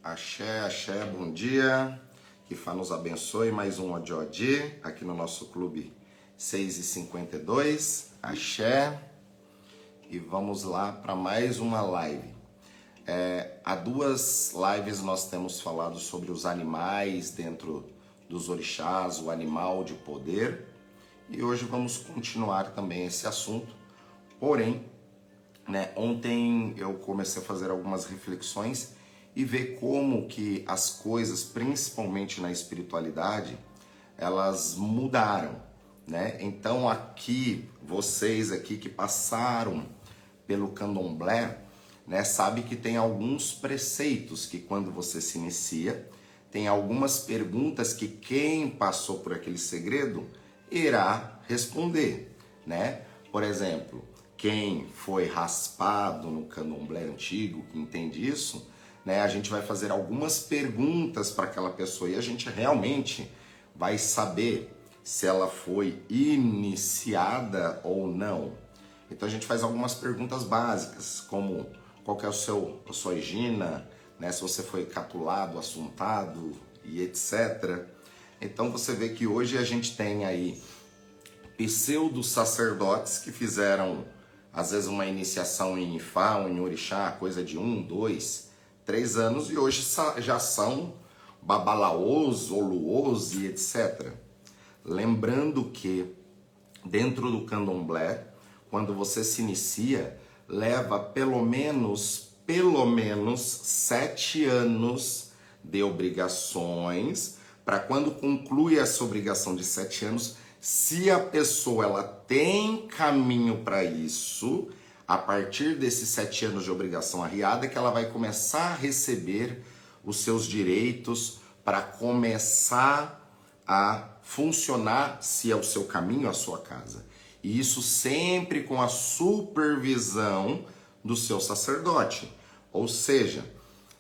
Axé, axé, bom dia. Que Fá nos abençoe. Mais um Odi aqui no nosso clube 6h52. Axé. E vamos lá para mais uma live. Há duas lives nós temos falado sobre os animais dentro dos orixás, o animal de poder. E hoje vamos continuar também esse assunto. Porém, ontem eu comecei a fazer algumas reflexões e ver como que as coisas, principalmente na espiritualidade, elas mudaram, né? Então aqui, vocês aqui que passaram pelo candomblé, né, sabe que tem alguns preceitos que quando você se inicia, tem algumas perguntas que quem passou por aquele segredo irá responder, né? Por exemplo, quem foi raspado no candomblé antigo, que entende isso, né, a gente vai fazer algumas perguntas para aquela pessoa e a gente realmente vai saber se ela foi iniciada ou não. Então a gente faz algumas perguntas básicas, como qual que é a sua higina, né, se você foi catulado, assuntado e etc. Então você vê que hoje a gente tem aí pseudo-sacerdotes que fizeram, às vezes, uma iniciação em Ifá ou em Orixá, coisa de 1, 2, 3 anos, e hoje já são babalaôs, oluôs e etc. Lembrando que dentro do candomblé, quando você se inicia, leva pelo menos 7 anos de obrigações, para quando conclui essa obrigação de 7 anos, se a pessoa ela tem caminho para isso, a partir desses 7 anos de obrigação arriada, que ela vai começar a receber os seus direitos para começar a funcionar, se é o seu caminho, a sua casa. E isso sempre com a supervisão do seu sacerdote. Ou seja,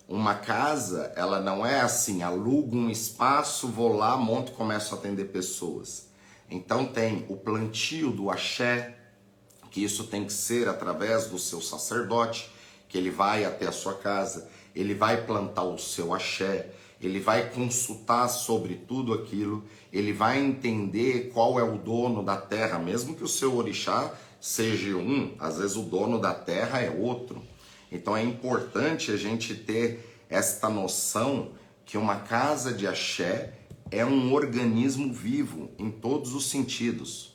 uma casa, ela não é assim, alugo um espaço, vou lá, monto e começo a atender pessoas. Então tem o plantio do axé, que isso tem que ser através do seu sacerdote, que ele vai até a sua casa, ele vai plantar o seu axé, ele vai consultar sobre tudo aquilo, ele vai entender qual é o dono da terra, mesmo que o seu orixá seja um, às vezes o dono da terra é outro. Então é importante a gente ter esta noção que uma casa de axé é um organismo vivo em todos os sentidos,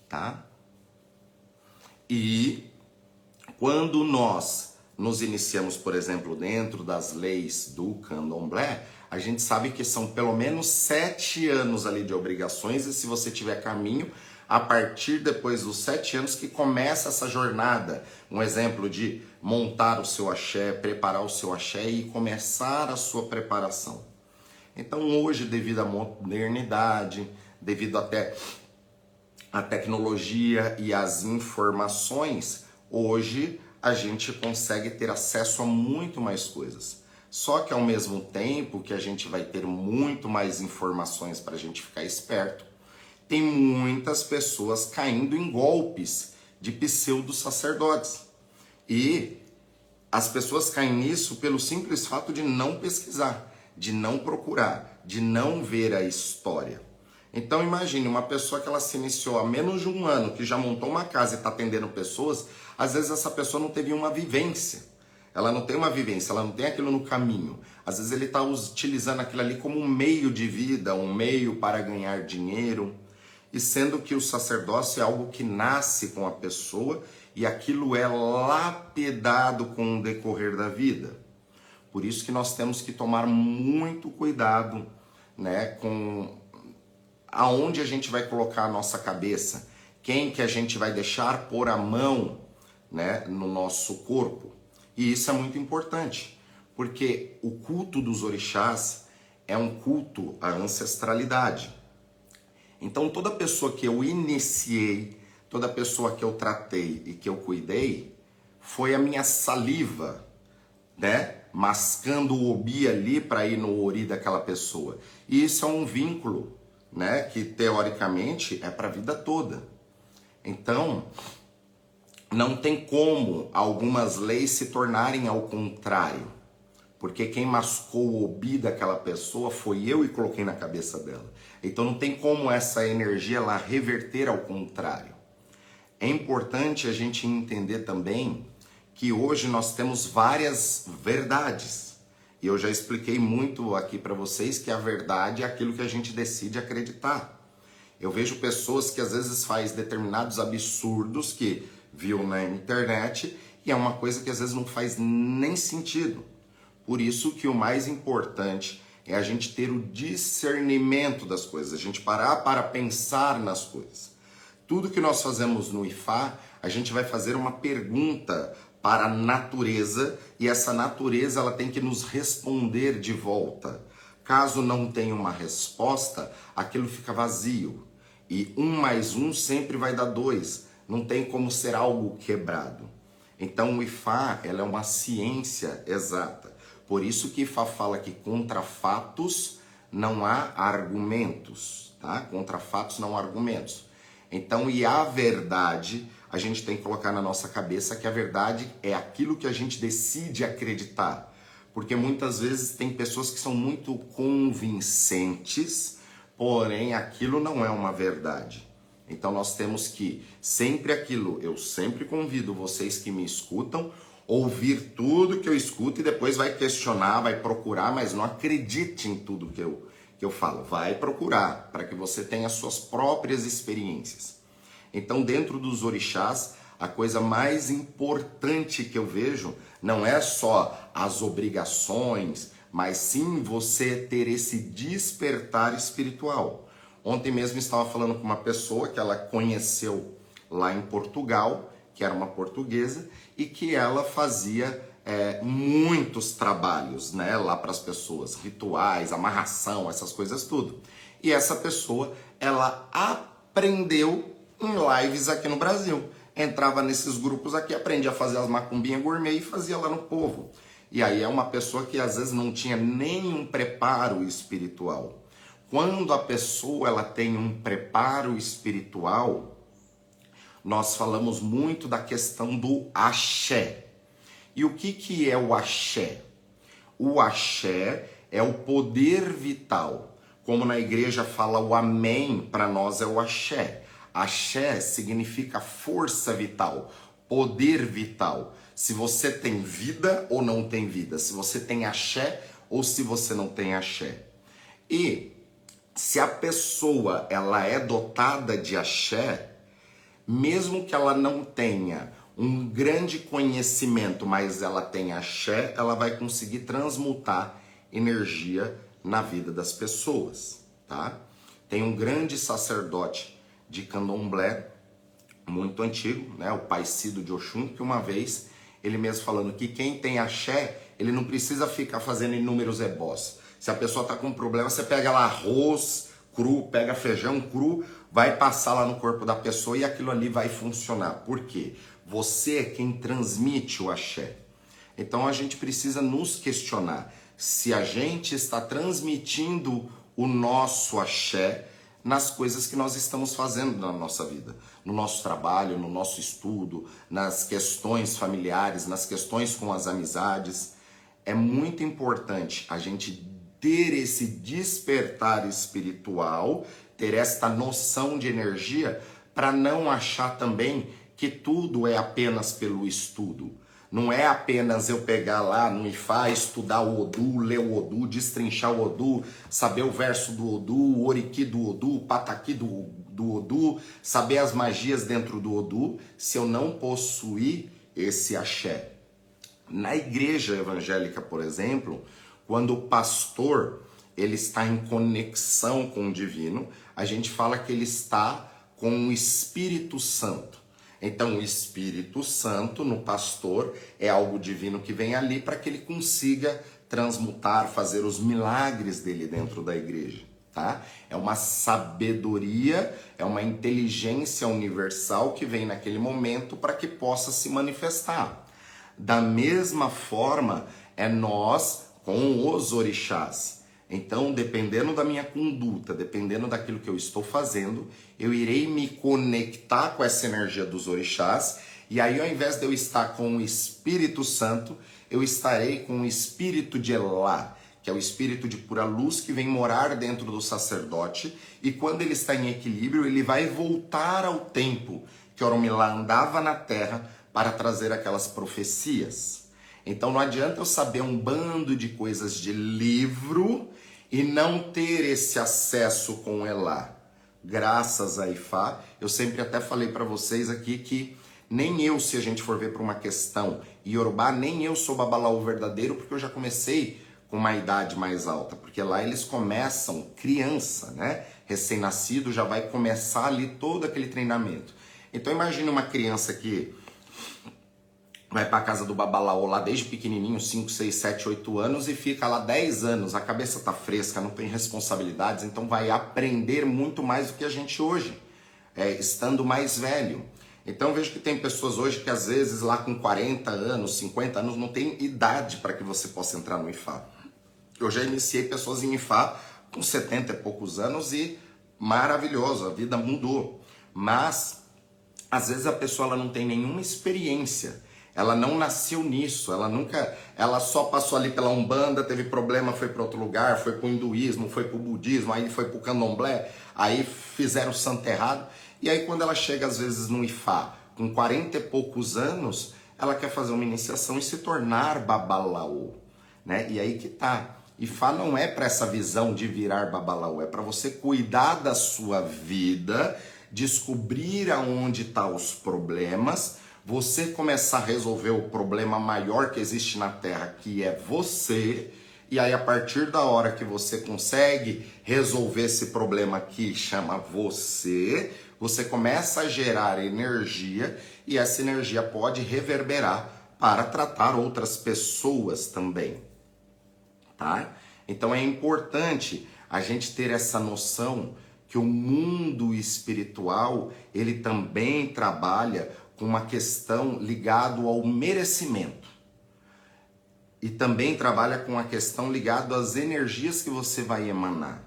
tá? E quando nós nos iniciamos, por exemplo, dentro das leis do candomblé, a gente sabe que são pelo menos 7 anos ali de obrigações, e se você tiver caminho, a partir depois dos 7 anos que começa essa jornada. Um exemplo de montar o seu axé, preparar o seu axé e começar a sua preparação. Então hoje, devido à modernidade, devido até à tecnologia e às informações, hoje a gente consegue ter acesso a muito mais coisas. Só que ao mesmo tempo que a gente vai ter muito mais informações para a gente ficar esperto, tem muitas pessoas caindo em golpes de pseudo-sacerdotes. E as pessoas caem nisso pelo simples fato de não pesquisar, de não procurar, de não ver a história. Então imagine uma pessoa que ela se iniciou há menos de um ano, que já montou uma casa e está atendendo pessoas, às vezes essa pessoa não teve uma vivência. Ela não tem uma vivência, ela não tem aquilo no caminho. Às vezes ele está utilizando aquilo ali como um meio de vida, um meio para ganhar dinheiro. E sendo que o sacerdócio é algo que nasce com a pessoa e aquilo é lapidado com o decorrer da vida. Por isso que nós temos que tomar muito cuidado, né, com aonde a gente vai colocar a nossa cabeça, quem que a gente vai deixar pôr a mão, né, no nosso corpo. E isso é muito importante, porque o culto dos orixás é um culto à ancestralidade. Então toda pessoa que eu iniciei, toda pessoa que eu tratei e que eu cuidei, foi a minha saliva, né, mascando o obi ali para ir no ori daquela pessoa. E isso é um vínculo, né, que teoricamente é para a vida toda. Então, não tem como algumas leis se tornarem ao contrário. Porque quem mascou o obi daquela pessoa foi eu e coloquei na cabeça dela. Então não tem como essa energia lá reverter ao contrário. É importante a gente entender também que hoje nós temos várias verdades. E eu já expliquei muito aqui para vocês que a verdade é aquilo que a gente decide acreditar. Eu vejo pessoas que às vezes fazem determinados absurdos que viu na internet e é uma coisa que às vezes não faz nem sentido. Por isso que o mais importante é a gente ter o discernimento das coisas, a gente parar para pensar nas coisas. Tudo que nós fazemos no IFA, a gente vai fazer uma pergunta para a natureza e essa natureza ela tem que nos responder de volta. Caso não tenha uma resposta, aquilo fica vazio. E 1 mais 1 sempre vai dar 2. Não tem como ser algo quebrado. Então o IFA ela é uma ciência exata. Por isso que IFA fala que contra fatos não há argumentos. Tá? Contra fatos não há argumentos. Então, e a verdade, a gente tem que colocar na nossa cabeça que a verdade é aquilo que a gente decide acreditar. Porque muitas vezes tem pessoas que são muito convincentes, porém aquilo não é uma verdade. Então nós temos que sempre aquilo, eu sempre convido vocês que me escutam, ouvir tudo que eu escuto e depois vai questionar, vai procurar, mas não acredite em tudo que eu falo. Vai procurar, para que você tenha suas próprias experiências. Então dentro dos orixás, a coisa mais importante que eu vejo não é só as obrigações, mas sim você ter esse despertar espiritual. Ontem mesmo estava falando com uma pessoa que ela conheceu lá em Portugal, que era uma portuguesa, e que ela fazia muitos trabalhos, né, lá para as pessoas, rituais, amarração, essas coisas tudo. E essa pessoa, ela aprendeu em lives aqui no Brasil. Entrava nesses grupos aqui, aprendia a fazer as macumbinhas gourmet e fazia lá no povo. E aí é uma pessoa que às vezes não tinha nenhum preparo espiritual. Quando a pessoa ela tem um preparo espiritual, nós falamos muito da questão do axé. E o que é o axé? O axé é o poder vital. Como na igreja fala o amém, para nós é o axé. Axé significa força vital, poder vital. Se você tem vida ou não tem vida, se você tem axé ou se você não tem axé. E se a pessoa ela é dotada de axé, mesmo que ela não tenha um grande conhecimento, mas ela tem axé, ela vai conseguir transmutar energia na vida das pessoas, tá? Tem um grande sacerdote de candomblé, muito antigo, né? O Pai Cido de Oxum, que uma vez, ele mesmo falando que quem tem axé, ele não precisa ficar fazendo inúmeros ebós. Se a pessoa tá com um problema, você pega lá arroz cru, pega feijão cru, vai passar lá no corpo da pessoa e aquilo ali vai funcionar. Por quê? Você é quem transmite o axé. Então a gente precisa nos questionar se a gente está transmitindo o nosso axé nas coisas que nós estamos fazendo na nossa vida, no nosso trabalho, no nosso estudo, nas questões familiares, nas questões com as amizades. É muito importante a gente ter esse despertar espiritual, ter esta noção de energia, para não achar também que tudo é apenas pelo estudo. Não é apenas eu pegar lá no IFA, estudar o Odu, ler o Odu, destrinchar o Odu, saber o verso do Odu, o Oriki do Odu, o Pataki do Odu, saber as magias dentro do Odu, se eu não possuir esse axé. Na igreja evangélica, por exemplo, quando o pastor ele está em conexão com o divino, a gente fala que ele está com o Espírito Santo. Então o Espírito Santo no pastor é algo divino que vem ali para que ele consiga transmutar, fazer os milagres dele dentro da igreja, tá? É uma sabedoria, é uma inteligência universal que vem naquele momento para que possa se manifestar. Da mesma forma é nós com os orixás. Então, dependendo da minha conduta, dependendo daquilo que eu estou fazendo, eu irei me conectar com essa energia dos orixás E aí, ao invés de eu estar com o Espírito Santo, eu estarei com o Espírito de Elá, que é o Espírito de pura luz que vem morar dentro do sacerdote. E quando ele está em equilíbrio, ele vai voltar ao tempo que Oromilá andava na terra para trazer aquelas profecias. Então não adianta eu saber um bando de coisas de livro e não ter esse acesso com Elá. Graças a Ifá, eu sempre até falei para vocês aqui que nem eu, se a gente for ver para uma questão Yorubá, nem eu sou babalaô verdadeiro, porque eu já comecei com uma idade mais alta, porque lá eles começam criança, né? Recém-nascido já vai começar ali todo aquele treinamento. Então imagine uma criança que vai para a casa do babalaô lá desde pequenininho, 5, 6, 7, 8 anos e fica lá 10 anos, a cabeça tá fresca, não tem responsabilidades, então vai aprender muito mais do que a gente hoje, estando mais velho. Então eu vejo que tem pessoas hoje que às vezes lá com 40 anos, 50 anos, não tem idade para que você possa entrar no Ifá. Eu já iniciei pessoas em Ifá com 70 e poucos anos e maravilhoso, a vida mudou. Mas às vezes a pessoa ela não tem nenhuma experiência. Ela não nasceu nisso, ela só passou ali pela Umbanda, teve problema, foi para outro lugar, foi para o hinduísmo, foi para o budismo, aí foi para o candomblé, aí fizeram o santo errado. E aí quando ela chega às vezes no Ifá, com 40 e poucos anos, ela quer fazer uma iniciação e se tornar babalaô, né? E aí que tá. Ifá não é para essa visão de virar babalaô, é para você cuidar da sua vida, descobrir aonde estão os problemas, você começar a resolver o problema maior que existe na Terra, que é você, e aí a partir da hora que você consegue resolver esse problema que chama você, você começa a gerar energia e essa energia pode reverberar para tratar outras pessoas também, tá? Então é importante a gente ter essa noção que o mundo espiritual, ele também trabalha com uma questão ligada ao merecimento. E também trabalha com a questão ligada às energias que você vai emanar.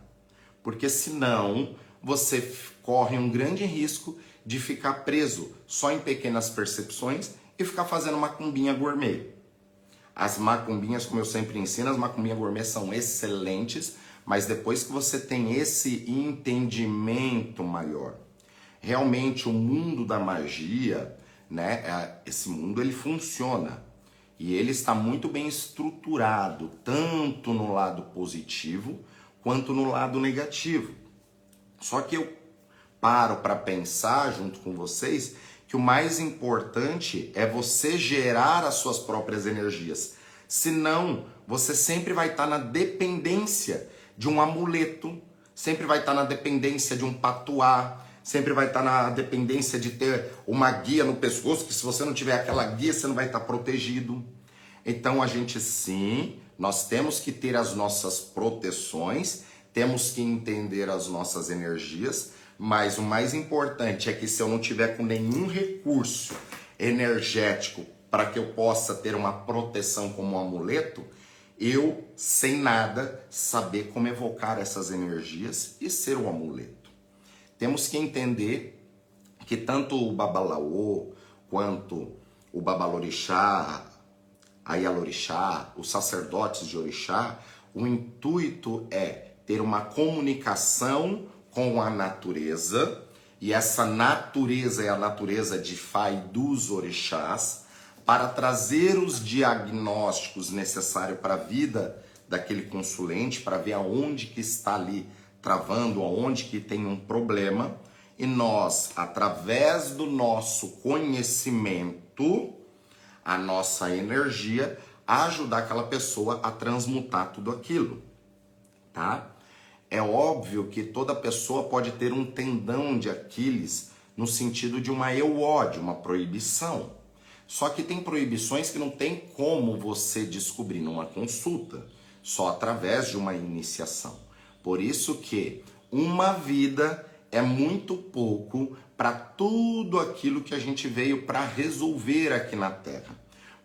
Porque senão você corre um grande risco de ficar preso só em pequenas percepções e ficar fazendo macumbinha gourmet. As macumbinhas, como eu sempre ensino, as macumbinhas gourmet são excelentes, mas depois que você tem esse entendimento maior, realmente o mundo da magia, né? Esse mundo ele funciona e ele está muito bem estruturado, tanto no lado positivo quanto no lado negativo. Só que eu paro para pensar junto com vocês que o mais importante é você gerar as suas próprias energias. Senão, você sempre vai estar na dependência de um amuleto, sempre vai estar na dependência de um patuá, sempre vai estar na dependência de ter uma guia no pescoço, que se você não tiver aquela guia, você não vai estar protegido. Então a gente sim, nós temos que ter as nossas proteções, temos que entender as nossas energias, mas o mais importante é que se eu não tiver com nenhum recurso energético para que eu possa ter uma proteção como um amuleto, eu, sem nada, saber como evocar essas energias e ser o amuleto. Temos que entender que tanto o babalaô, quanto o babalorixá, a Ialorixá, os sacerdotes de orixá, o intuito é ter uma comunicação com a natureza, e essa natureza é a natureza de Ifá e dos orixás, para trazer os diagnósticos necessários para a vida daquele consulente, para ver aonde que está ali travando, aonde que tem um problema, e nós, através do nosso conhecimento, a nossa energia, ajudar aquela pessoa a transmutar tudo aquilo, tá? É óbvio que toda pessoa pode ter um tendão de Aquiles no sentido de uma EUO, de uma proibição. Só que tem proibições que não tem como você descobrir numa consulta, só através de uma iniciação. Por isso que uma vida é muito pouco para tudo aquilo que a gente veio para resolver aqui na Terra.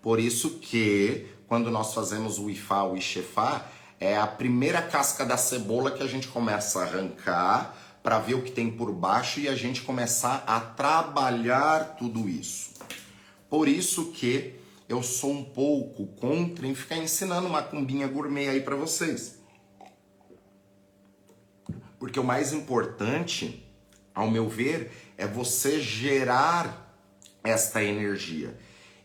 Por isso que quando nós fazemos o Ifá, o Ixefá, é a primeira casca da cebola que a gente começa a arrancar para ver o que tem por baixo e a gente começar a trabalhar tudo isso. Por isso que eu sou um pouco contra em ficar ensinando macumbinha gourmet aí para vocês. Porque o mais importante, ao meu ver, é você gerar esta energia.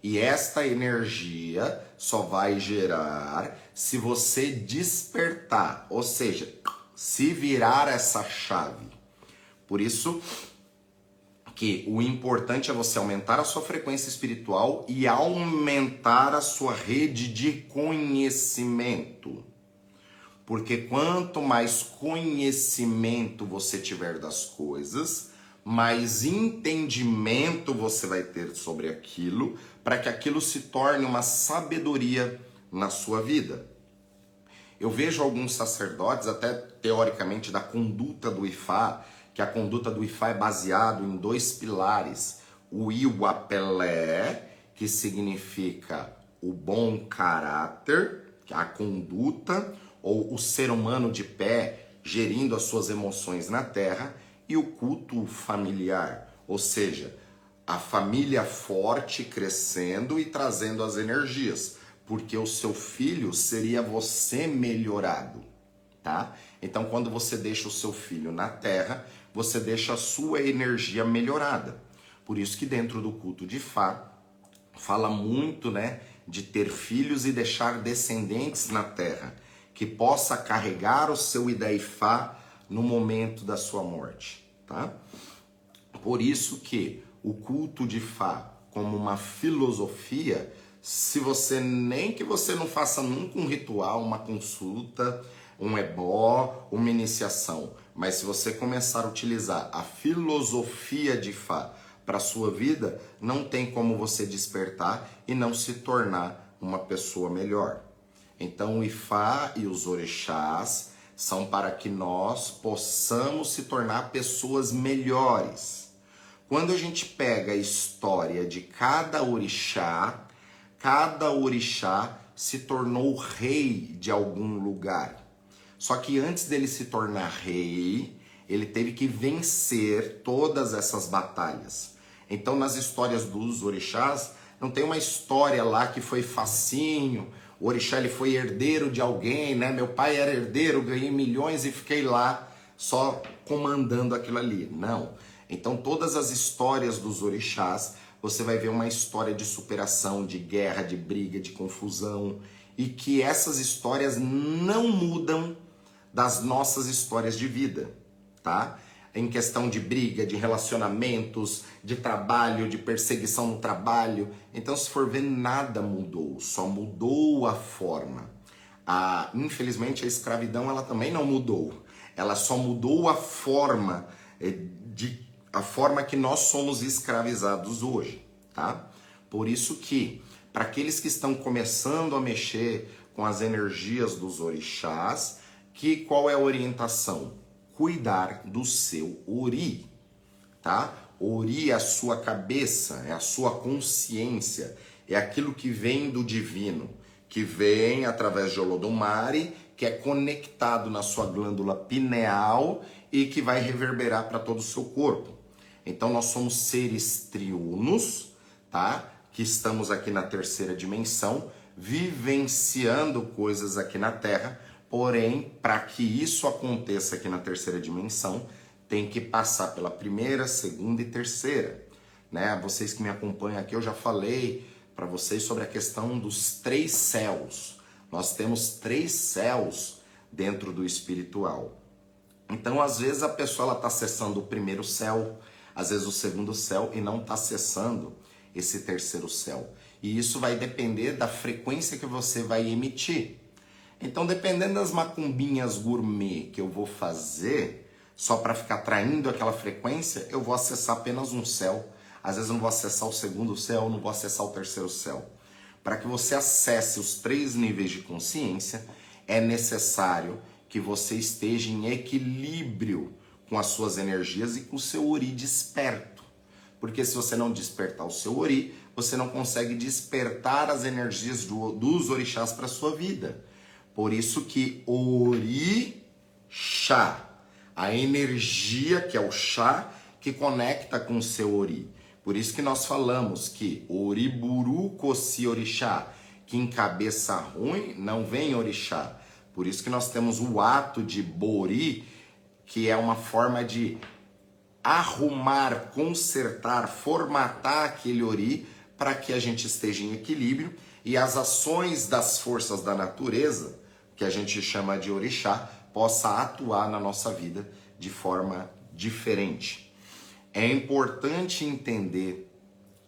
E esta energia só vai gerar se você despertar, ou seja, se virar essa chave. Por isso que o importante é você aumentar a sua frequência espiritual e aumentar a sua rede de conhecimento. Porque quanto mais conhecimento você tiver das coisas, mais entendimento você vai ter sobre aquilo, para que aquilo se torne uma sabedoria na sua vida. Eu vejo alguns sacerdotes, até teoricamente da conduta do Ifá, que a conduta do Ifá é baseado em 2 pilares. O Iwapelé, que significa o bom caráter, a conduta, ou o ser humano de pé, gerindo as suas emoções na terra, e o culto familiar, ou seja, a família forte crescendo e trazendo as energias, porque o seu filho seria você melhorado, tá? Então, quando você deixa o seu filho na terra, você deixa a sua energia melhorada. Por isso que dentro do culto de Fá, fala muito, né, de ter filhos e deixar descendentes na terra, que possa carregar o seu Idaifá no momento da sua morte, tá? Por isso que o culto de Fá, como uma filosofia, se você nem que você não faça nunca um ritual, uma consulta, um ebó, uma iniciação, mas se você começar a utilizar a filosofia de Fá para a sua vida, não tem como você despertar e não se tornar uma pessoa melhor. Então o Ifá e os orixás são para que nós possamos se tornar pessoas melhores. Quando a gente pega a história de cada orixá se tornou rei de algum lugar. Só que antes dele se tornar rei, ele teve que vencer todas essas batalhas. Então nas histórias dos orixás, não tem uma história lá que foi facinho, o orixá ele foi herdeiro de alguém, né? Meu pai era herdeiro, ganhei milhões e fiquei lá só comandando aquilo ali. Não. Então todas as histórias dos orixás, você vai ver uma história de superação, de guerra, de briga, de confusão, e que essas histórias não mudam das nossas histórias de vida, tá? Em questão de briga, de relacionamentos, de trabalho, de perseguição no trabalho. Então, se for ver, nada mudou, só mudou a forma. Infelizmente, a escravidão ela também não mudou. Ela só mudou a forma, a forma que nós somos escravizados hoje, tá? Por isso que, para aqueles que estão começando a mexer com as energias dos orixás, qual é a orientação? Cuidar do seu ori, tá? Ori é a sua cabeça, é a sua consciência, é aquilo que vem do divino, que vem através de Olodumare, que é conectado na sua glândula pineal e que vai reverberar para todo o seu corpo. Então nós somos seres triunos, tá? Que estamos aqui na terceira dimensão, vivenciando coisas aqui na Terra. Porém, para que isso aconteça aqui na terceira dimensão, tem que passar pela primeira, segunda e terceira, né? Vocês que me acompanham aqui, eu já falei para vocês sobre a questão dos 3 céus. Nós temos 3 céus dentro do espiritual. Então, às vezes a pessoa está acessando o primeiro céu, às vezes o segundo céu, e não está acessando esse terceiro céu. E isso vai depender da frequência que você vai emitir. Então, dependendo das macumbinhas gourmet que eu vou fazer, só para ficar traindo aquela frequência, eu vou acessar apenas um céu. Às vezes eu não vou acessar o segundo céu, não vou acessar o terceiro céu. Para que você acesse os 3 níveis de consciência, é necessário que você esteja em equilíbrio com as suas energias e com o seu ori desperto. Porque se você não despertar o seu ori, você não consegue despertar as energias dos orixás para a sua vida. Por isso que orixá, a energia que é o chá que conecta com o seu ori. Por isso que nós falamos que Oriburu Kosi Orixá, que em cabeça ruim não vem orixá. Por isso que nós temos o ato de Bori, que é uma forma de arrumar, consertar, formatar aquele ori para que a gente esteja em equilíbrio e as ações das forças da natureza, que a gente chama de orixá, possa atuar na nossa vida de forma diferente. É importante entender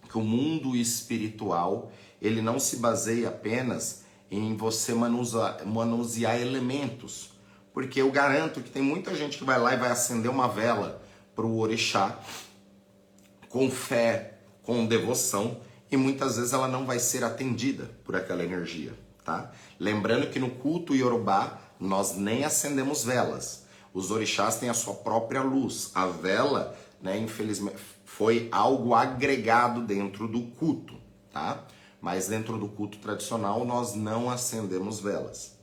que o mundo espiritual, ele não se baseia apenas em você manusear elementos, porque eu garanto que tem muita gente que vai lá e vai acender uma vela para o orixá com fé, com devoção, e muitas vezes ela não vai ser atendida por aquela energia, tá? Lembrando que no culto iorubá nós nem acendemos velas. Os orixás têm a sua própria luz. A vela, né, infelizmente, foi algo agregado dentro do culto, tá? Mas dentro do culto tradicional nós não acendemos velas.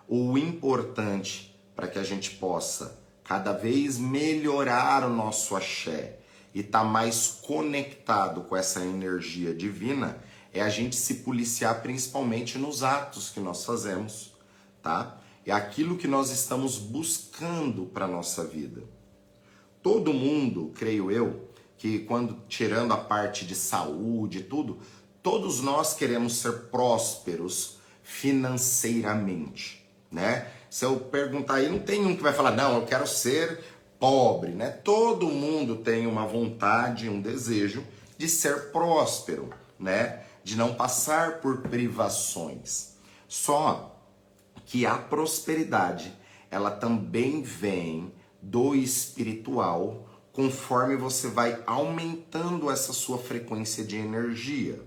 O importante para que a gente possa cada vez melhorar o nosso axé e estar mais conectado com essa energia divina é a gente se policiar principalmente nos atos que nós fazemos, tá? É aquilo que nós estamos buscando para a nossa vida. Todo mundo, creio eu, que quando tirando a parte de saúde e tudo, todos nós queremos ser prósperos financeiramente, né? Se eu perguntar aí, não tem um que vai falar, não, eu quero ser pobre, né? Todo mundo tem uma vontade, um desejo de ser próspero, né? De não passar por privações. Só que a prosperidade, ela também vem do espiritual, conforme você vai aumentando essa sua frequência de energia,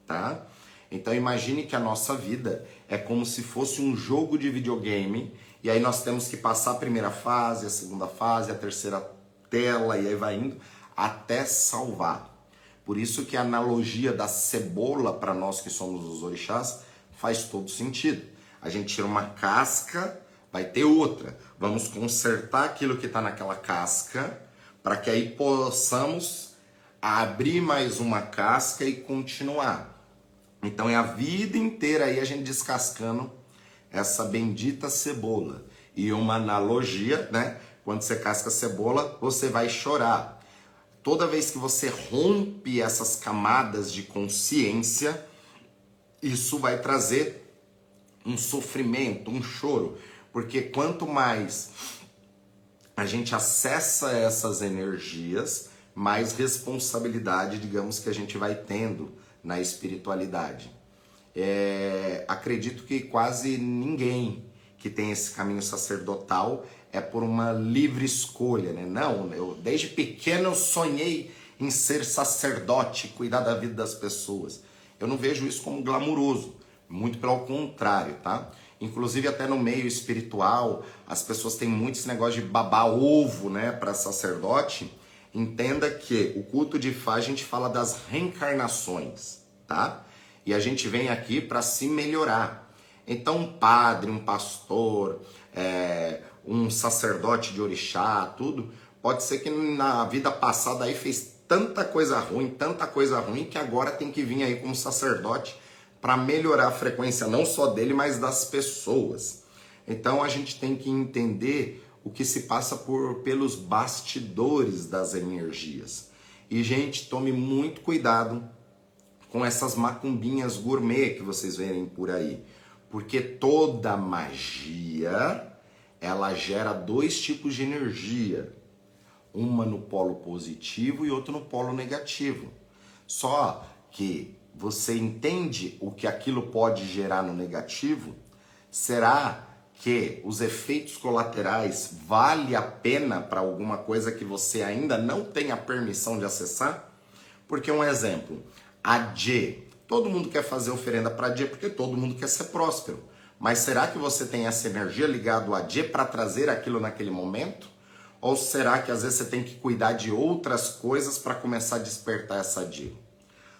tá? Então imagine que a nossa vida é como se fosse um jogo de videogame, e aí nós temos que passar a primeira fase, a segunda fase, a terceira tela, e aí vai indo até salvar. Por isso que a analogia da cebola para nós que somos os orixás faz todo sentido. A gente tira uma casca, vai ter outra. Vamos consertar aquilo que está naquela casca, para que aí possamos abrir mais uma casca e continuar. Então é a vida inteira aí a gente descascando essa bendita cebola. E uma analogia, né? Quando você casca a cebola, você vai chorar. Toda vez que você rompe essas camadas de consciência, isso vai trazer um sofrimento, um choro. Porque quanto mais a gente acessa essas energias, mais responsabilidade, digamos, que a gente vai tendo na espiritualidade. Acredito que quase ninguém que tem esse caminho sacerdotal é por uma livre escolha, né? Não, eu desde pequeno eu sonhei em ser sacerdote, cuidar da vida das pessoas. Eu não vejo isso como glamuroso, muito pelo contrário, tá? Inclusive até no meio espiritual, as pessoas têm muito esse negócio de babar ovo, né, para sacerdote. Entenda que o culto de Ifá a gente fala das reencarnações, tá? E a gente vem aqui para se melhorar. Então um padre, um pastor, um sacerdote de orixá, tudo, pode ser que na vida passada aí fez tanta coisa ruim, que agora tem que vir aí como sacerdote para melhorar a frequência não só dele, mas das pessoas. Então a gente tem que entender o que se passa pelos bastidores das energias. E, gente, tome muito cuidado com essas macumbinhas gourmet que vocês verem por aí. Porque toda magia, ela gera dois tipos de energia. Uma no polo positivo e outra no polo negativo. Só que você entende o que aquilo pode gerar no negativo? Será que os efeitos colaterais vale a pena para alguma coisa que você ainda não tem a permissão de acessar? Porque um exemplo, a Dje, todo mundo quer fazer oferenda para a Dje porque todo mundo quer ser próspero. Mas será que você tem essa energia ligada a Dje para trazer aquilo naquele momento? Ou será que às vezes você tem que cuidar de outras coisas para começar a despertar essa Dje?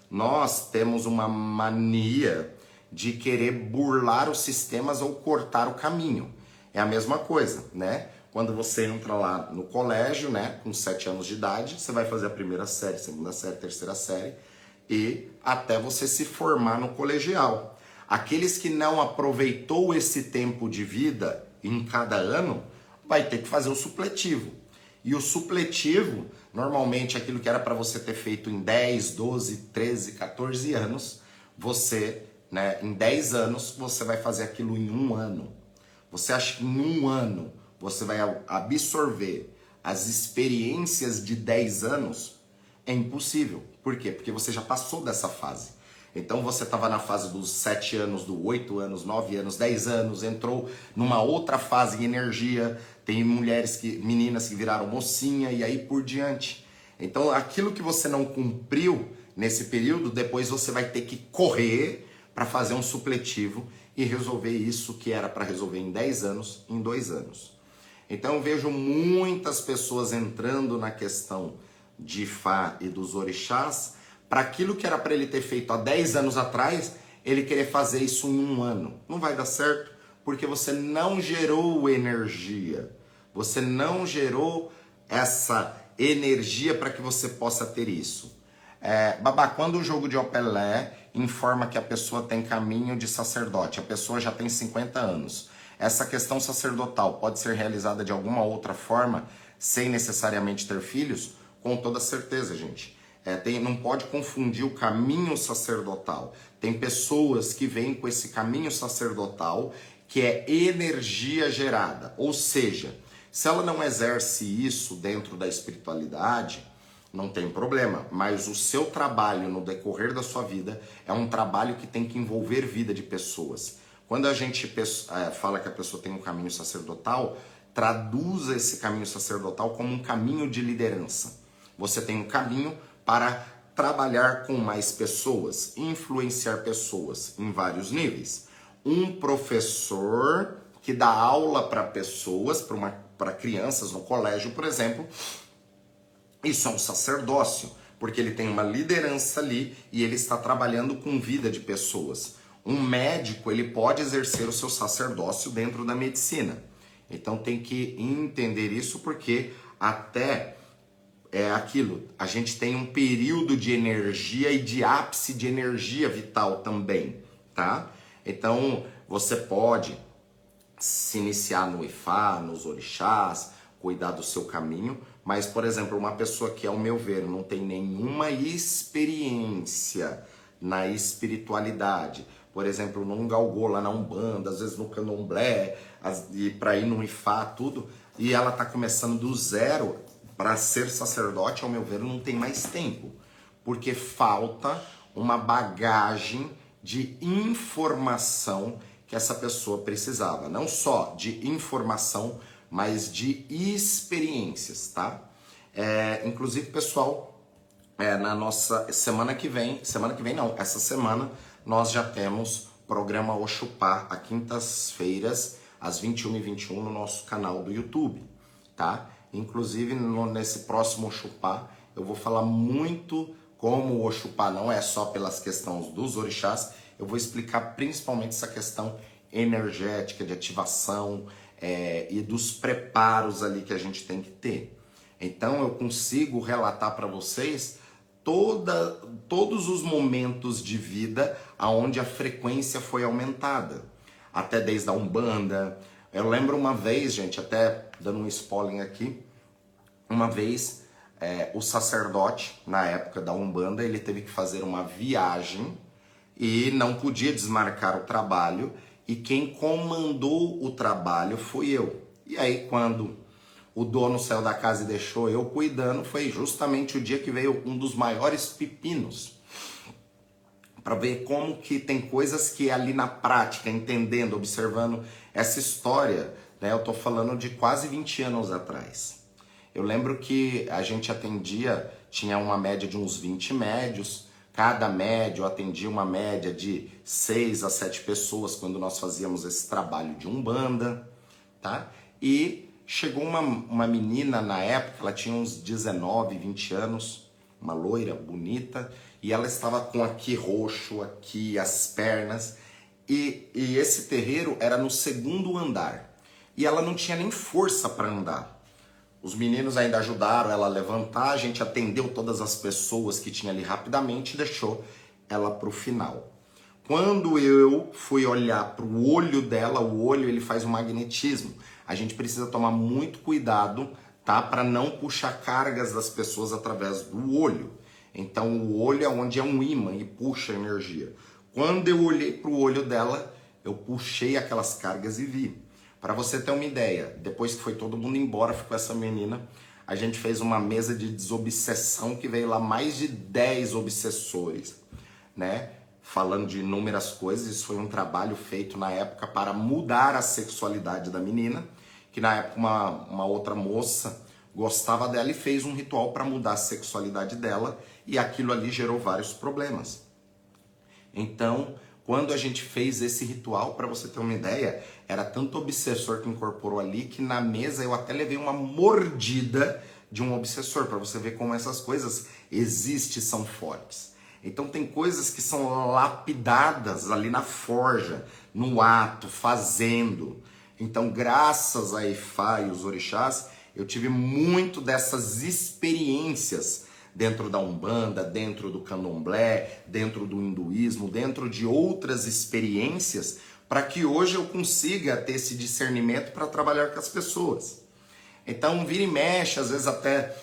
Nós temos uma mania de querer burlar os sistemas ou cortar o caminho. É a mesma coisa, né? Quando você entra lá no colégio, né, com 7 anos de idade, você vai fazer a primeira série, segunda série, terceira série, e até você se formar no colegial. Aqueles que não aproveitou esse tempo de vida em cada ano, vai ter que fazer o supletivo. E o supletivo, normalmente aquilo que era para você ter feito em 10, 12, 13, 14 anos, você, né, em 10 anos, você vai fazer aquilo em um ano. Você acha que em um ano você vai absorver as experiências de 10 anos? É impossível. Por quê? Porque você já passou dessa fase. Então você estava na fase dos 7 anos, dos 8 anos, 9 anos, 10 anos, entrou numa outra fase em energia, tem meninas que viraram mocinha e aí por diante. Então aquilo que você não cumpriu nesse período, depois você vai ter que correr para fazer um supletivo e resolver isso que era para resolver em 10 anos, em 2 anos. Então eu vejo muitas pessoas entrando na questão de Ifá e dos orixás, para aquilo que era para ele ter feito há 10 anos atrás, ele querer fazer isso em um ano. Não vai dar certo, porque você não gerou energia. Você não gerou essa energia para que você possa ter isso. Babá, quando o jogo de Opelé informa que a pessoa tem caminho de sacerdote, a pessoa já tem 50 anos, essa questão sacerdotal pode ser realizada de alguma outra forma, sem necessariamente ter filhos? Com toda certeza, gente. Não pode confundir o caminho sacerdotal. Tem pessoas que vêm com esse caminho sacerdotal que é energia gerada. Ou seja, se ela não exerce isso dentro da espiritualidade, não tem problema. Mas o seu trabalho no decorrer da sua vida é um trabalho que tem que envolver vida de pessoas. Quando a gente fala que a pessoa tem um caminho sacerdotal, traduza esse caminho sacerdotal como um caminho de liderança. Você tem um caminho para trabalhar com mais pessoas, influenciar pessoas em vários níveis. Um professor que dá aula para pessoas, para crianças no colégio, por exemplo, isso é um sacerdócio, porque ele tem uma liderança ali e ele está trabalhando com vida de pessoas. Um médico, ele pode exercer o seu sacerdócio dentro da medicina. Então tem que entender isso, porque até aquilo, a gente tem um período de energia e de ápice de energia vital também, tá? Então você pode se iniciar no Ifá, nos orixás, cuidar do seu caminho, mas, por exemplo, uma pessoa que, ao meu ver, não tem nenhuma experiência na espiritualidade, por exemplo, não galgou lá na Umbanda, às vezes no Candomblé, e para ir no Ifá, tudo, e ela tá começando do zero para ser sacerdote, ao meu ver, não tem mais tempo, porque falta uma bagagem de informação que essa pessoa precisava, não só de informação, mas de experiências, tá? Inclusive, pessoal, na nossa semana que vem não, essa semana nós já temos programa Oxupá, às quintas-feiras, às 21h21 no nosso canal do YouTube, tá? Inclusive, nesse próximo Oxupá, eu vou falar muito como o Oxupá não é só pelas questões dos orixás, eu vou explicar principalmente essa questão energética, de ativação e dos preparos ali que a gente tem que ter. Então, eu consigo relatar para vocês todos os momentos de vida onde a frequência foi aumentada. Até desde a Umbanda. Eu lembro uma vez, gente, até dando um spoiler aqui, uma vez o sacerdote, na época da Umbanda, ele teve que fazer uma viagem e não podia desmarcar o trabalho, e quem comandou o trabalho fui eu. E aí, quando o dono saiu da casa e deixou eu cuidando, foi justamente o dia que veio um dos maiores pepinos. Para ver como que tem coisas que ali na prática, entendendo, observando essa história, né? Eu tô falando de quase 20 anos atrás. Eu lembro que a gente atendia, tinha uma média de uns 20 médios, cada médio atendia uma média de 6 a 7 pessoas quando nós fazíamos esse trabalho de Umbanda, tá? E chegou uma menina na época, ela tinha uns 19, 20 anos, uma loira bonita, e ela estava com aqui roxo, aqui as pernas, e esse terreiro era no segundo andar. e ela não tinha nem força para andar. Os meninos ainda ajudaram ela a levantar, a gente atendeu todas as pessoas que tinha ali rapidamente e deixou ela para o final. Quando eu fui olhar para o olho dela, o olho ele faz um magnetismo. A gente precisa tomar muito cuidado, tá? Para não puxar cargas das pessoas através do olho. Então o olho é onde é um ímã e puxa energia. Quando eu olhei para o olho dela, eu puxei aquelas cargas e vi. Para você ter uma ideia, depois que foi todo mundo embora, ficou essa menina, a gente fez uma mesa de desobsessão que veio lá mais de 10 obsessores, né? Falando de inúmeras coisas. Isso foi um trabalho feito na época para mudar a sexualidade da menina, que na época uma outra moça gostava dela e fez um ritual para mudar a sexualidade dela, e aquilo ali gerou vários problemas. Então, quando a gente fez esse ritual, para você ter uma ideia, era tanto obsessor que incorporou ali que na mesa eu até levei uma mordida de um obsessor, para você ver como essas coisas existem e são fortes. Então tem coisas que são lapidadas ali na forja, no ato, fazendo. Então, graças a Ifá e os orixás, eu tive muito dessas experiências dentro da Umbanda, dentro do Candomblé, dentro do hinduísmo, dentro de outras experiências, para que hoje eu consiga ter esse discernimento para trabalhar com as pessoas. Então, vira e mexe, às vezes até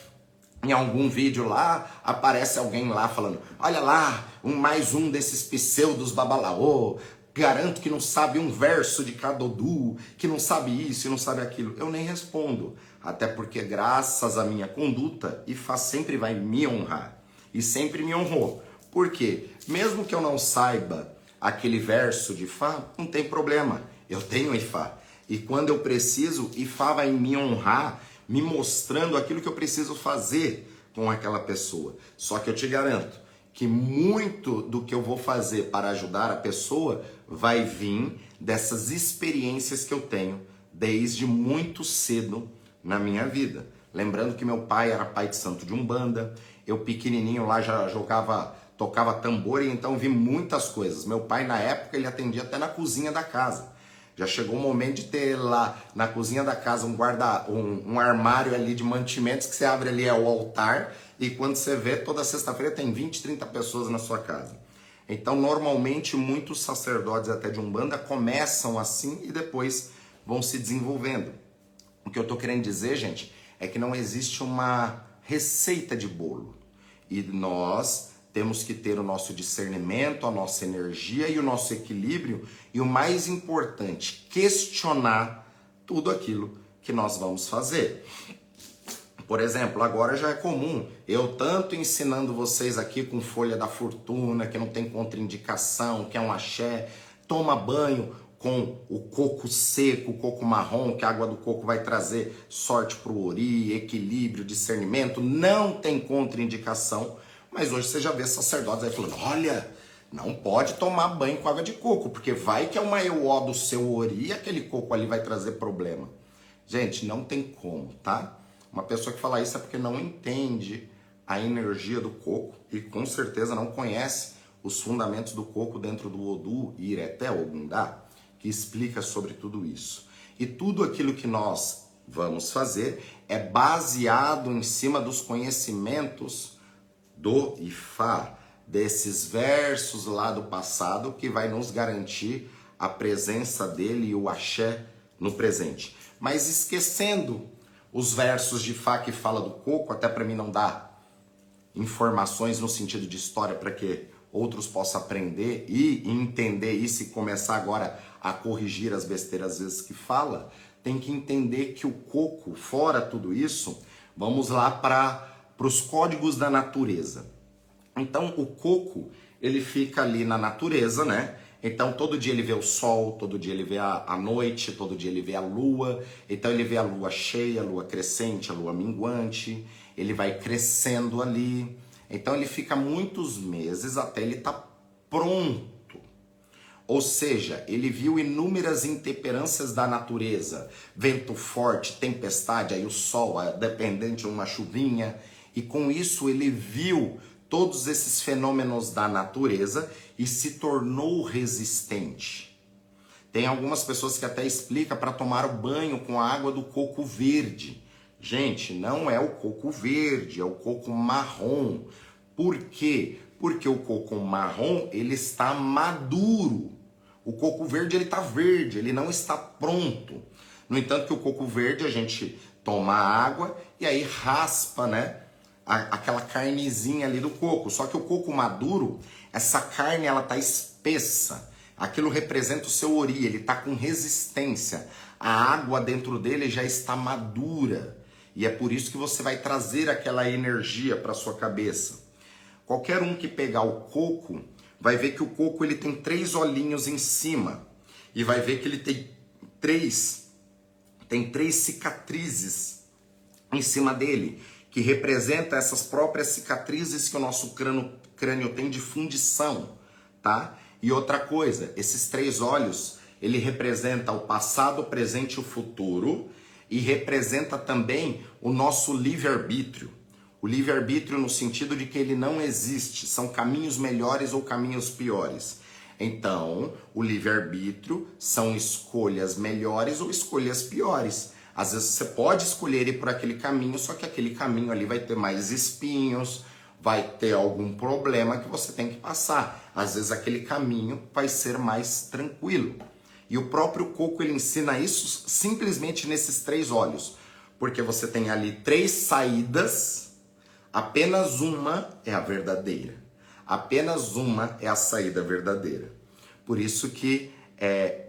em algum vídeo lá, aparece alguém lá falando, olha lá, mais um desses pseudos babalaô, garanto que não sabe um verso de cada Odô, que não sabe isso e não sabe aquilo. Eu nem respondo, até porque graças à minha conduta, Ifá sempre vai me honrar, e sempre me honrou. Por quê? Mesmo que eu não saiba aquele verso de Ifá, não tem problema, eu tenho Ifá. E quando eu preciso, Ifá vai me honrar, me mostrando aquilo que eu preciso fazer com aquela pessoa. Só que eu te garanto que muito do que eu vou fazer para ajudar a pessoa vai vir dessas experiências que eu tenho desde muito cedo na minha vida. Lembrando que meu pai era pai de santo de Umbanda, eu pequenininho lá já tocava tambor, e então vi muitas coisas. Meu pai na época ele atendia até na cozinha da casa. Já chegou o momento de ter lá na cozinha da casa um armário ali de mantimentos que você abre ali, é o altar, e quando você vê, toda sexta-feira tem 20, 30 pessoas na sua casa. Então, normalmente, muitos sacerdotes até de Umbanda começam assim e depois vão se desenvolvendo. O que eu tô querendo dizer, gente, é que não existe uma receita de bolo. E nós temos que ter o nosso discernimento, a nossa energia e o nosso equilíbrio. E o mais importante, questionar tudo aquilo que nós vamos fazer. Por exemplo, agora já é comum, eu tanto ensinando vocês aqui com folha da fortuna, que não tem contraindicação, que é um axé, toma banho com o coco seco, o coco marrom, que a água do coco vai trazer sorte para o ori, equilíbrio, discernimento, não tem contraindicação, mas hoje você já vê sacerdotes aí falando, olha, não pode tomar banho com água de coco, porque vai que é uma EUO do seu ori e aquele coco ali vai trazer problema. Gente, não tem como, tá? Uma pessoa que fala isso é porque não entende a energia do coco e com certeza não conhece os fundamentos do coco dentro do Odô e Ireté Ogundá, que explica sobre tudo isso. E tudo aquilo que nós vamos fazer é baseado em cima dos conhecimentos do Ifá, desses versos lá do passado que vai nos garantir a presença dele e o axé no presente. Mas esquecendo os versos de Ifá que fala do coco, até para mim não dar informações no sentido de história para que outros possam aprender e entender isso e começar agora a corrigir as besteiras às vezes que fala, tem que entender que o coco, fora tudo isso, vamos lá para os códigos da natureza. Então o coco, ele fica ali na natureza, né? Então todo dia ele vê o sol, todo dia ele vê a noite, todo dia ele vê a lua. Então ele vê a lua cheia, a lua crescente, a lua minguante. Ele vai crescendo ali. Então ele fica muitos meses até ele estar pronto. Ou seja, ele viu inúmeras intemperâncias da natureza. Vento forte, tempestade, aí o sol, dependente de uma chuvinha. E com isso ele viu todos esses fenômenos da natureza e se tornou resistente. Tem algumas pessoas que até explicam para tomar o banho com a água do coco verde. Gente, não é o coco verde, é o coco marrom. Por quê? Porque o coco marrom, ele está maduro. O coco verde, ele está verde, ele não está pronto. No entanto, que o coco verde, a gente toma água e aí raspa, né? Aquela carnezinha ali do coco. Só que o coco maduro, essa carne, ela tá espessa. Aquilo representa o seu ori, ele tá com resistência. A água dentro dele já está madura. E é por isso que você vai trazer aquela energia para sua cabeça. Qualquer um que pegar o coco, vai ver que o coco ele tem 3 olhinhos em cima. E vai ver que ele tem três cicatrizes em cima dele, que representa essas próprias cicatrizes que o nosso crânio tem de fundição, tá? E outra coisa, esses 3 olhos, ele representa o passado, o presente e o futuro, e representa também o nosso livre-arbítrio. O livre-arbítrio no sentido de que ele não existe, são caminhos melhores ou caminhos piores. Então, o livre-arbítrio são escolhas melhores ou escolhas piores. Às vezes você pode escolher ir por aquele caminho, só que aquele caminho ali vai ter mais espinhos, vai ter algum problema que você tem que passar. Às vezes aquele caminho vai ser mais tranquilo. E o próprio coco ele ensina isso simplesmente nesses 3 olhos. Porque você tem ali 3 saídas, apenas uma é a verdadeira. Apenas uma é a saída verdadeira. Por isso que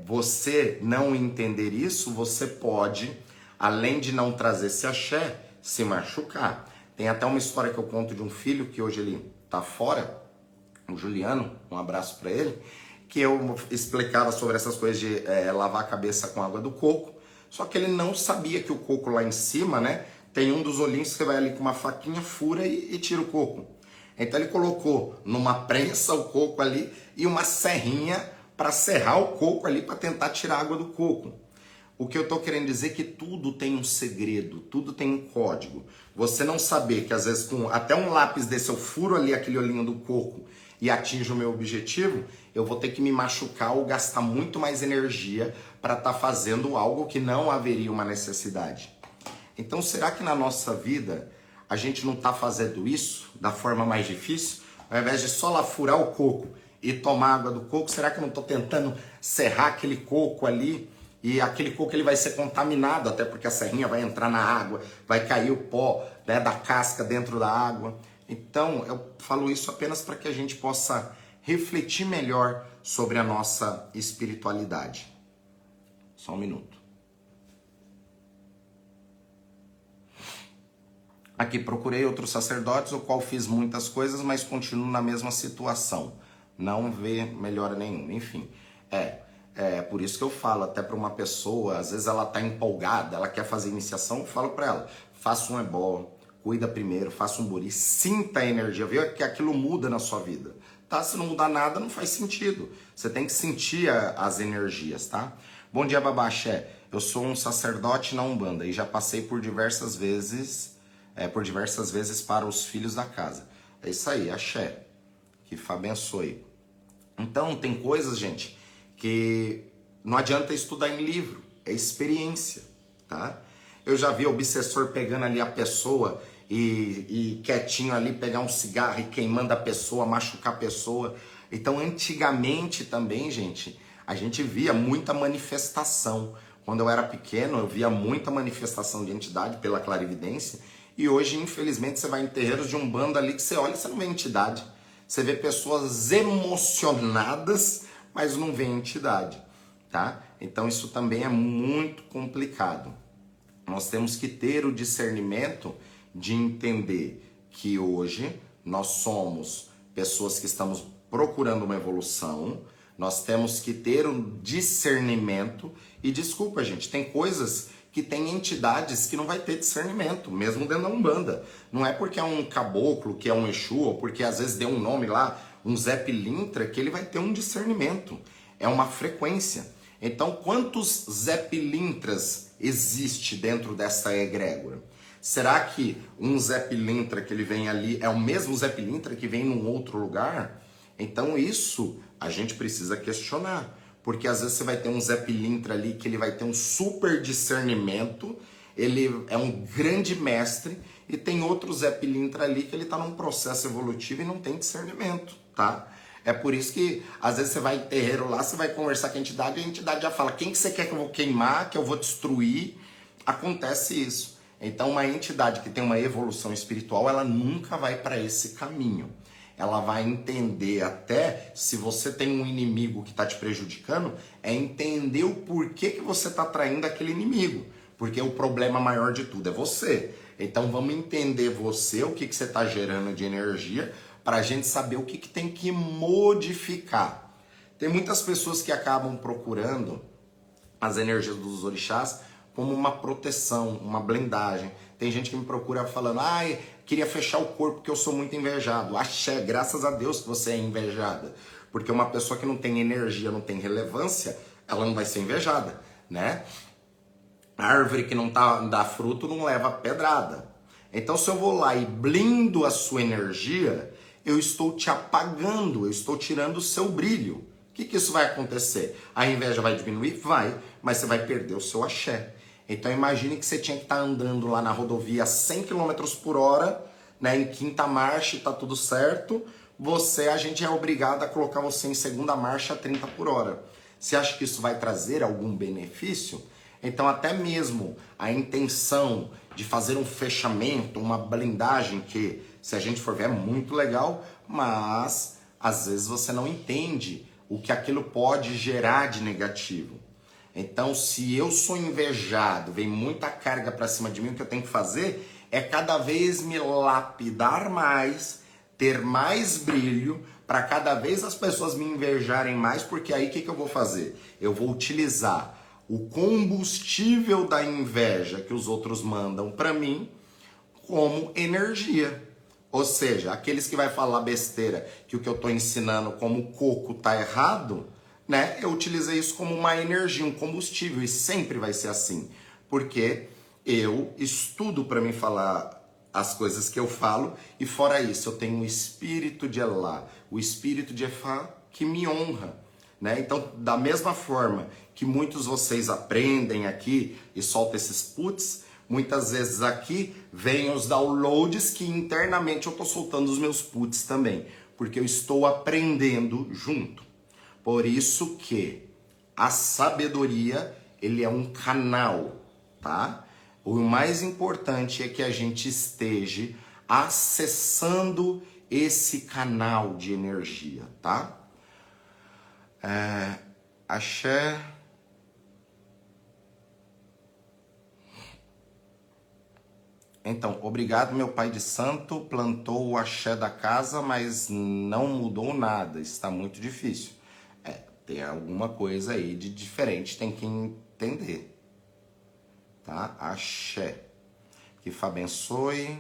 você não entender isso, você pode, além de não trazer esse axé, se machucar. Tem até uma história que eu conto de um filho que hoje ele tá fora, o Juliano, um abraço para ele, que eu explicava sobre essas coisas de lavar a cabeça com água do coco, só que ele não sabia que o coco lá em cima, né, tem um dos olhinhos que você vai ali com uma faquinha, fura e tira o coco. Então ele colocou numa prensa o coco ali e uma serrinha para serrar o coco ali para tentar tirar a água do coco. O que eu tô querendo dizer é que tudo tem um segredo, tudo tem um código. Você não saber que às vezes com até um lápis desse eu furo ali aquele olhinho do coco e atinjo o meu objetivo, eu vou ter que me machucar ou gastar muito mais energia para estar fazendo algo que não haveria uma necessidade. Então será que na nossa vida a gente não está fazendo isso da forma mais difícil? Ao invés de só lá furar o coco e tomar água do coco, será que eu não estou tentando serrar aquele coco ali? E aquele coco ele vai ser contaminado, até porque a serrinha vai entrar na água, vai cair o pó, né, da casca dentro da água. Então, eu falo isso apenas para que a gente possa refletir melhor sobre a nossa espiritualidade. Só um minuto. Aqui, procurei outros sacerdotes, o qual fiz muitas coisas, mas continuo na mesma situação. Não vê melhora nenhuma. Enfim, por isso que eu falo até para uma pessoa, às vezes ela tá empolgada, ela quer fazer iniciação, eu falo para ela, faça um ebó, cuida primeiro, faça um buri, sinta a energia, vê que aquilo muda na sua vida, tá? Se não mudar nada, não faz sentido. Você tem que sentir as energias, tá? Bom dia, Babaxé. Eu sou um sacerdote na Umbanda e já passei por diversas vezes para os filhos da casa. É isso aí, axé. Que abençoe. Então, tem coisas, gente, que não adianta estudar em livro, é experiência, tá? Eu já vi obsessor pegando ali a pessoa e quietinho ali, pegar um cigarro e queimando a pessoa, machucar a pessoa. Então, antigamente também, gente, a gente via muita manifestação. Quando eu era pequeno, eu via muita manifestação de entidade pela clarividência. E hoje, infelizmente, você vai em terreiros de Umbanda ali que você olha e você não vê entidade. Você vê pessoas emocionadas, mas não vê entidade, tá? Então isso também é muito complicado. Nós temos que ter o discernimento de entender que hoje nós somos pessoas que estamos procurando uma evolução, nós temos que ter um discernimento e desculpa, gente, tem coisas que tem entidades que não vai ter discernimento, mesmo dentro da Umbanda. Não é porque é um caboclo, que é um Exu, ou porque às vezes deu um nome lá, um Zé Pilintra, que ele vai ter um discernimento. É uma frequência. Então, quantos Zé Pilintras existe dentro dessa egrégora? Será que um Zé Pilintra que ele vem ali é o mesmo Zé Pilintra que vem num outro lugar? Então isso a gente precisa questionar. porque às vezes você vai ter um Zé Pilintra ali que ele vai ter um super discernimento, ele é um grande mestre, e tem outro Zé Pilintra ali que ele está num processo evolutivo e não tem discernimento, tá? É por isso que às vezes você vai em terreiro lá, você vai conversar com a entidade e a entidade já fala: quem que você quer que eu vou queimar, que eu vou destruir? Acontece isso. Então uma entidade que tem uma evolução espiritual, ela nunca vai para esse caminho. Ela vai entender até se você tem um inimigo que está te prejudicando, é entender o porquê que você está atraindo aquele inimigo. Porque o problema maior de tudo é você. Então vamos entender você, o que você está gerando de energia, para a gente saber o que tem que modificar. Tem muitas pessoas que acabam procurando as energias dos orixás como uma proteção, uma blindagem. Tem gente que me procura falando: ai, queria fechar o corpo porque eu sou muito invejado. Axé, graças a Deus que você é invejada. Porque uma pessoa que não tem energia, não tem relevância, ela não vai ser invejada, né? A árvore que não dá fruto não leva pedrada. Então se eu vou lá e blindo a sua energia, eu estou te apagando, eu estou tirando o seu brilho. O que isso vai acontecer? A inveja vai diminuir? Vai, mas você vai perder o seu axé. Então imagine que você tinha que estar andando lá na rodovia a 100 km por hora, né, em quinta marcha e tá tudo certo. A gente é obrigado a colocar você em segunda marcha a 30 por hora. Você acha que isso vai trazer algum benefício? Então até mesmo a intenção de fazer um fechamento, uma blindagem, que se a gente for ver é muito legal, mas às vezes você não entende o que aquilo pode gerar de negativo. Então se eu sou invejado, vem muita carga para cima de mim, o que eu tenho que fazer é cada vez me lapidar mais, ter mais brilho, para cada vez as pessoas me invejarem mais, porque aí o que eu vou fazer? Eu vou utilizar o combustível da inveja que os outros mandam para mim como energia. Ou seja, aqueles que vai falar besteira, que o que eu estou ensinando como coco tá errado, né? Eu utilizei isso como uma energia, um combustível, e sempre vai ser assim. Porque eu estudo para me falar as coisas que eu falo, e fora isso, eu tenho o espírito de Elá, o espírito de Efá que me honra. Né? Então, da mesma forma que muitos de vocês aprendem aqui e soltam esses puts, muitas vezes aqui vem os downloads que internamente eu estou soltando os meus puts também, porque eu estou aprendendo junto. Por isso que a sabedoria, ele é um canal, tá? O mais importante é que a gente esteja acessando esse canal de energia, tá? Axé. Então, obrigado, meu pai de santo, plantou o axé da casa, mas não mudou nada, está muito difícil. Tem alguma coisa aí de diferente, tem que entender, tá? Axé. Que Fá abençoe.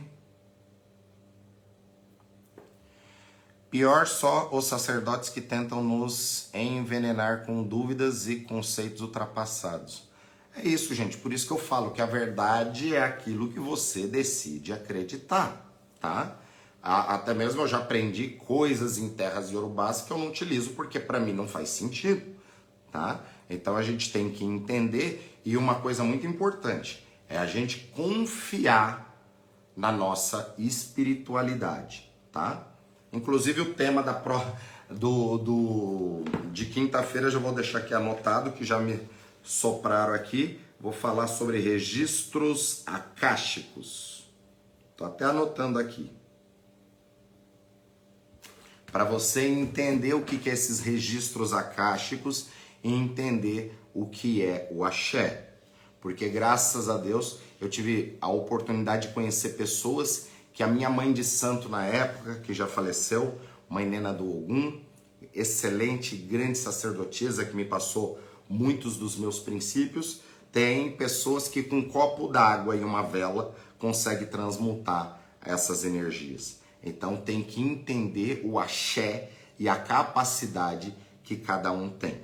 Pior só os sacerdotes que tentam nos envenenar com dúvidas e conceitos ultrapassados. É isso, gente. Por isso que eu falo que a verdade é aquilo que você decide acreditar, tá? Até mesmo eu já aprendi coisas em terras iorubás que eu não utilizo porque para mim não faz sentido, tá? Então a gente tem que entender, e uma coisa muito importante é a gente confiar na nossa espiritualidade, tá? Inclusive o tema de quinta-feira já vou deixar aqui anotado, que já me sopraram aqui. Vou falar sobre registros akáshicos. Tô até anotando aqui. Para você entender o que é esses registros akáshicos e entender o que é o axé. Porque graças a Deus eu tive a oportunidade de conhecer pessoas que a minha mãe de santo na época, que já faleceu, mãe Nena do Ogum, excelente, grande sacerdotisa que me passou muitos dos meus princípios, tem pessoas que com um copo d'água e uma vela conseguem transmutar essas energias. Então tem que entender o axé e a capacidade que cada um tem.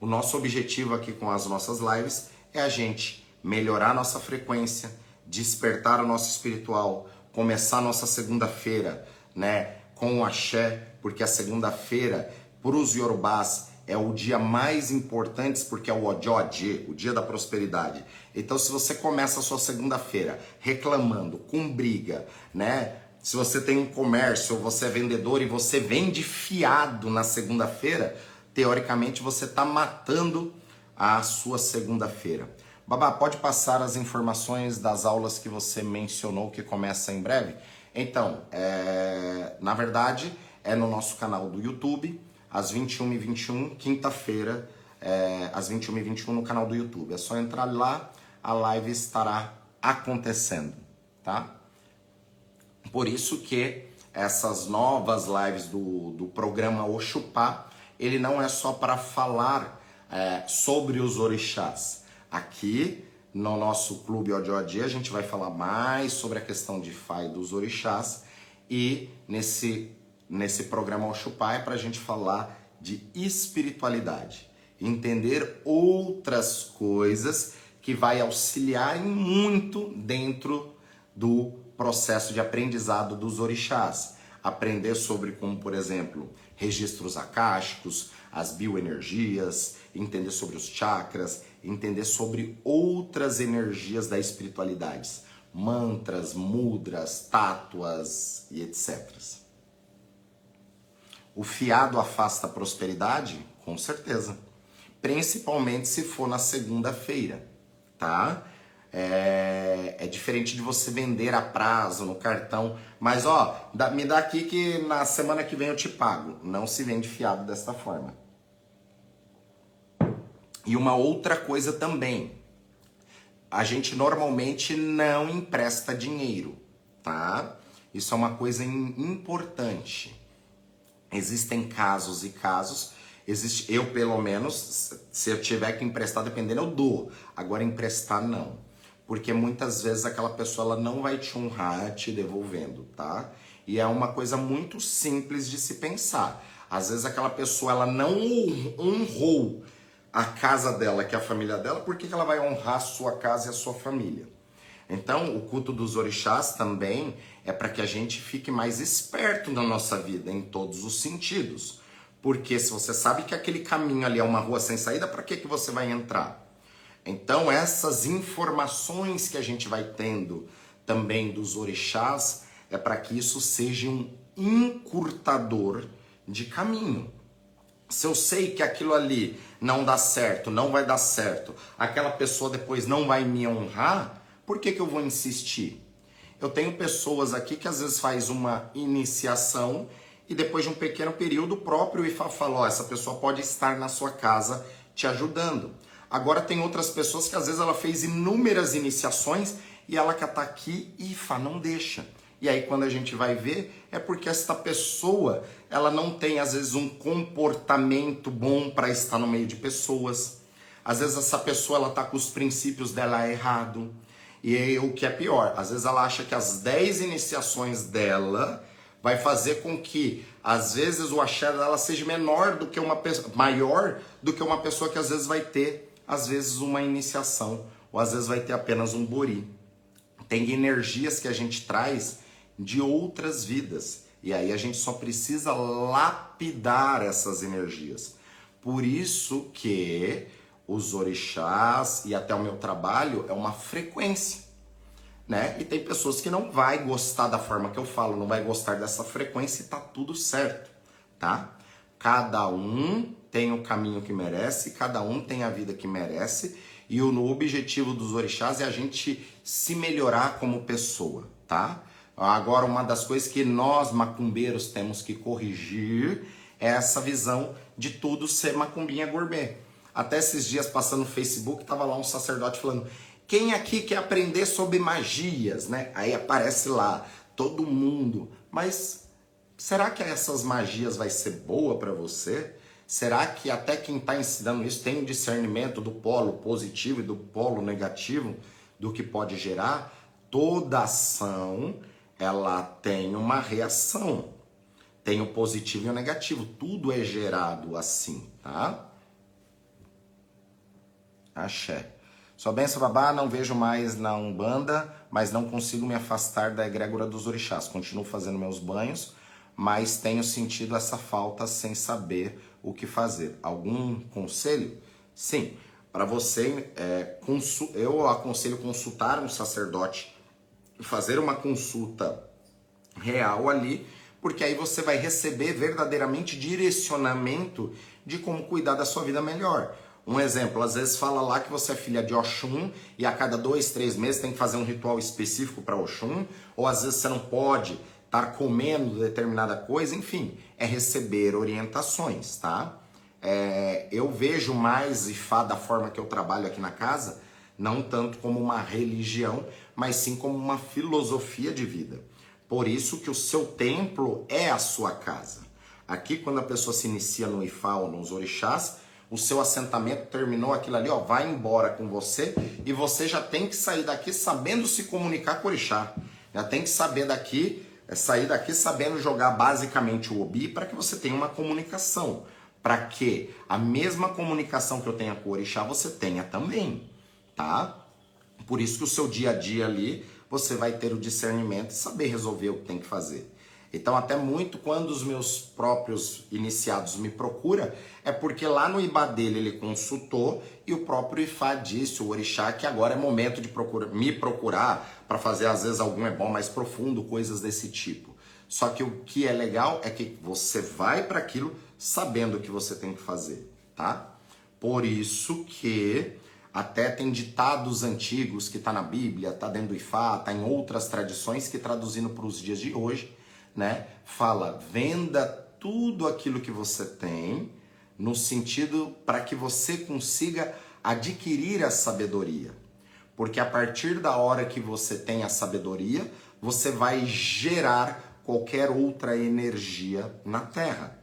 O nosso objetivo aqui com as nossas lives é a gente melhorar a nossa frequência, despertar o nosso espiritual, começar a nossa segunda-feira, né, com o axé, porque a segunda-feira, para os iorubás, é o dia mais importante porque é o Ojode, o dia da prosperidade. Então, se você começa a sua segunda-feira reclamando, com briga, né? Se você tem um comércio, ou você é vendedor e você vende fiado na segunda-feira, teoricamente você está matando a sua segunda-feira. Babá, pode passar as informações das aulas que você mencionou que começa em breve? Então, na verdade, é no nosso canal do YouTube, às 21h21, quinta-feira, às 21h21 no canal do YouTube. É só entrar lá, a live estará acontecendo, tá? Por isso que essas novas lives do programa Oxupá, ele não é só para falar sobre os orixás. Aqui no nosso Clube Odiodi a gente vai falar mais sobre a questão de Fá e dos orixás, e nesse programa Oxupá é para a gente falar de espiritualidade, entender outras coisas que vai auxiliar muito dentro do processo de aprendizado dos orixás. Aprender sobre como, por exemplo, registros akáshicos, as bioenergias, entender sobre os chakras, entender sobre outras energias da espiritualidade, mantras, mudras, tátuas e etc. O fiado afasta a prosperidade? Com certeza. Principalmente se for na segunda-feira, tá? É diferente de você vender a prazo no cartão, mas me dá aqui que na semana que vem eu te pago. Não se vende fiado desta forma. E uma outra coisa também, a gente normalmente não empresta dinheiro, tá? Isso é uma coisa importante. Existem casos e casos. Eu, pelo menos, se eu tiver que emprestar, dependendo, eu dou. Agora, emprestar, não. Porque muitas vezes aquela pessoa ela não vai te honrar te devolvendo, tá? E é uma coisa muito simples de se pensar. Às vezes aquela pessoa ela não honrou a casa dela, que é a família dela, por que ela vai honrar a sua casa e a sua família? Então, o culto dos orixás também é para que a gente fique mais esperto na nossa vida, em todos os sentidos. Porque se você sabe que aquele caminho ali é uma rua sem saída, para que você vai entrar? Então, essas informações que a gente vai tendo também dos orixás, é para que isso seja um encurtador de caminho. Se eu sei que aquilo ali não dá certo, não vai dar certo, aquela pessoa depois não vai me honrar, por que eu vou insistir? Eu tenho pessoas aqui que às vezes faz uma iniciação e depois de um pequeno período o próprio Ifá fala, essa pessoa pode estar na sua casa te ajudando. Agora tem outras pessoas que às vezes ela fez inúmeras iniciações e ela quer estar aqui e Ifá não deixa. E aí quando a gente vai ver, é porque essa pessoa, ela não tem às vezes um comportamento bom para estar no meio de pessoas. Às vezes essa pessoa, ela tá com os princípios dela errado. E aí, o que é pior, às vezes ela acha que as 10 iniciações dela vai fazer com que, às vezes, o axé dela seja menor do que uma pessoa, maior do que uma pessoa que às vezes vai ter, às vezes, uma iniciação, ou às vezes vai ter apenas um bori. Tem energias que a gente traz de outras vidas. E aí a gente só precisa lapidar essas energias. Por isso que os orixás e até o meu trabalho é uma frequência, né? E tem pessoas que não vai gostar da forma que eu falo, não vai gostar dessa frequência e tá tudo certo, tá? Cada um tem o caminho que merece, cada um tem a vida que merece, e o objetivo dos orixás é a gente se melhorar como pessoa, tá? Agora, uma das coisas que nós macumbeiros temos que corrigir é essa visão de tudo ser macumbinha gourmet. Até esses dias passando no Facebook, tava lá um sacerdote falando: quem aqui quer aprender sobre magias, né? Aí aparece lá todo mundo. Mas será que essas magias vai ser boa para você? Será que até quem está ensinando isso tem um discernimento do polo positivo e do polo negativo do que pode gerar? Toda ação, ela tem uma reação. Tem o positivo e o negativo. Tudo é gerado assim, tá? Axé. Sua benção, babá, não vejo mais na Umbanda, mas não consigo me afastar da egrégora dos orixás. Continuo fazendo meus banhos, mas tenho sentido essa falta sem saber o que fazer. Algum conselho? Sim. Para você, eu aconselho consultar um sacerdote, fazer uma consulta real ali, porque aí você vai receber verdadeiramente direcionamento de como cuidar da sua vida melhor. Um exemplo, às vezes fala lá que você é filha de Oxum e a cada 2, 3 meses tem que fazer um ritual específico para Oxum, ou às vezes você não pode estar comendo determinada coisa, enfim, é receber orientações, tá? Eu vejo mais Ifá da forma que eu trabalho aqui na casa, não tanto como uma religião, mas sim como uma filosofia de vida. Por isso que o seu templo é a sua casa. Aqui, quando a pessoa se inicia no Ifá ou nos orixás, o seu assentamento terminou aquilo ali, ó, vai embora com você e você já tem que sair daqui sabendo se comunicar com o orixá. Já tem que saber sair daqui sabendo jogar basicamente o obi para que você tenha uma comunicação. Para que a mesma comunicação que eu tenha com o orixá, você tenha também, tá? Por isso que o seu dia a dia ali, você vai ter o discernimento e saber resolver o que tem que fazer. Então, até muito quando os meus próprios iniciados me procuram, é porque lá no Ibá dele ele consultou e o próprio Ifá disse, o orixá, que agora é momento de me procurar para fazer, às vezes, algum ebó mais profundo, coisas desse tipo. Só que o que é legal é que você vai para aquilo sabendo o que você tem que fazer, tá? Por isso que até tem ditados antigos que tá na Bíblia, tá dentro do Ifá, tá em outras tradições que traduzindo para os dias de hoje, né? Fala, venda tudo aquilo que você tem, no sentido para que você consiga adquirir a sabedoria. Porque a partir da hora que você tem a sabedoria, você vai gerar qualquer outra energia na Terra.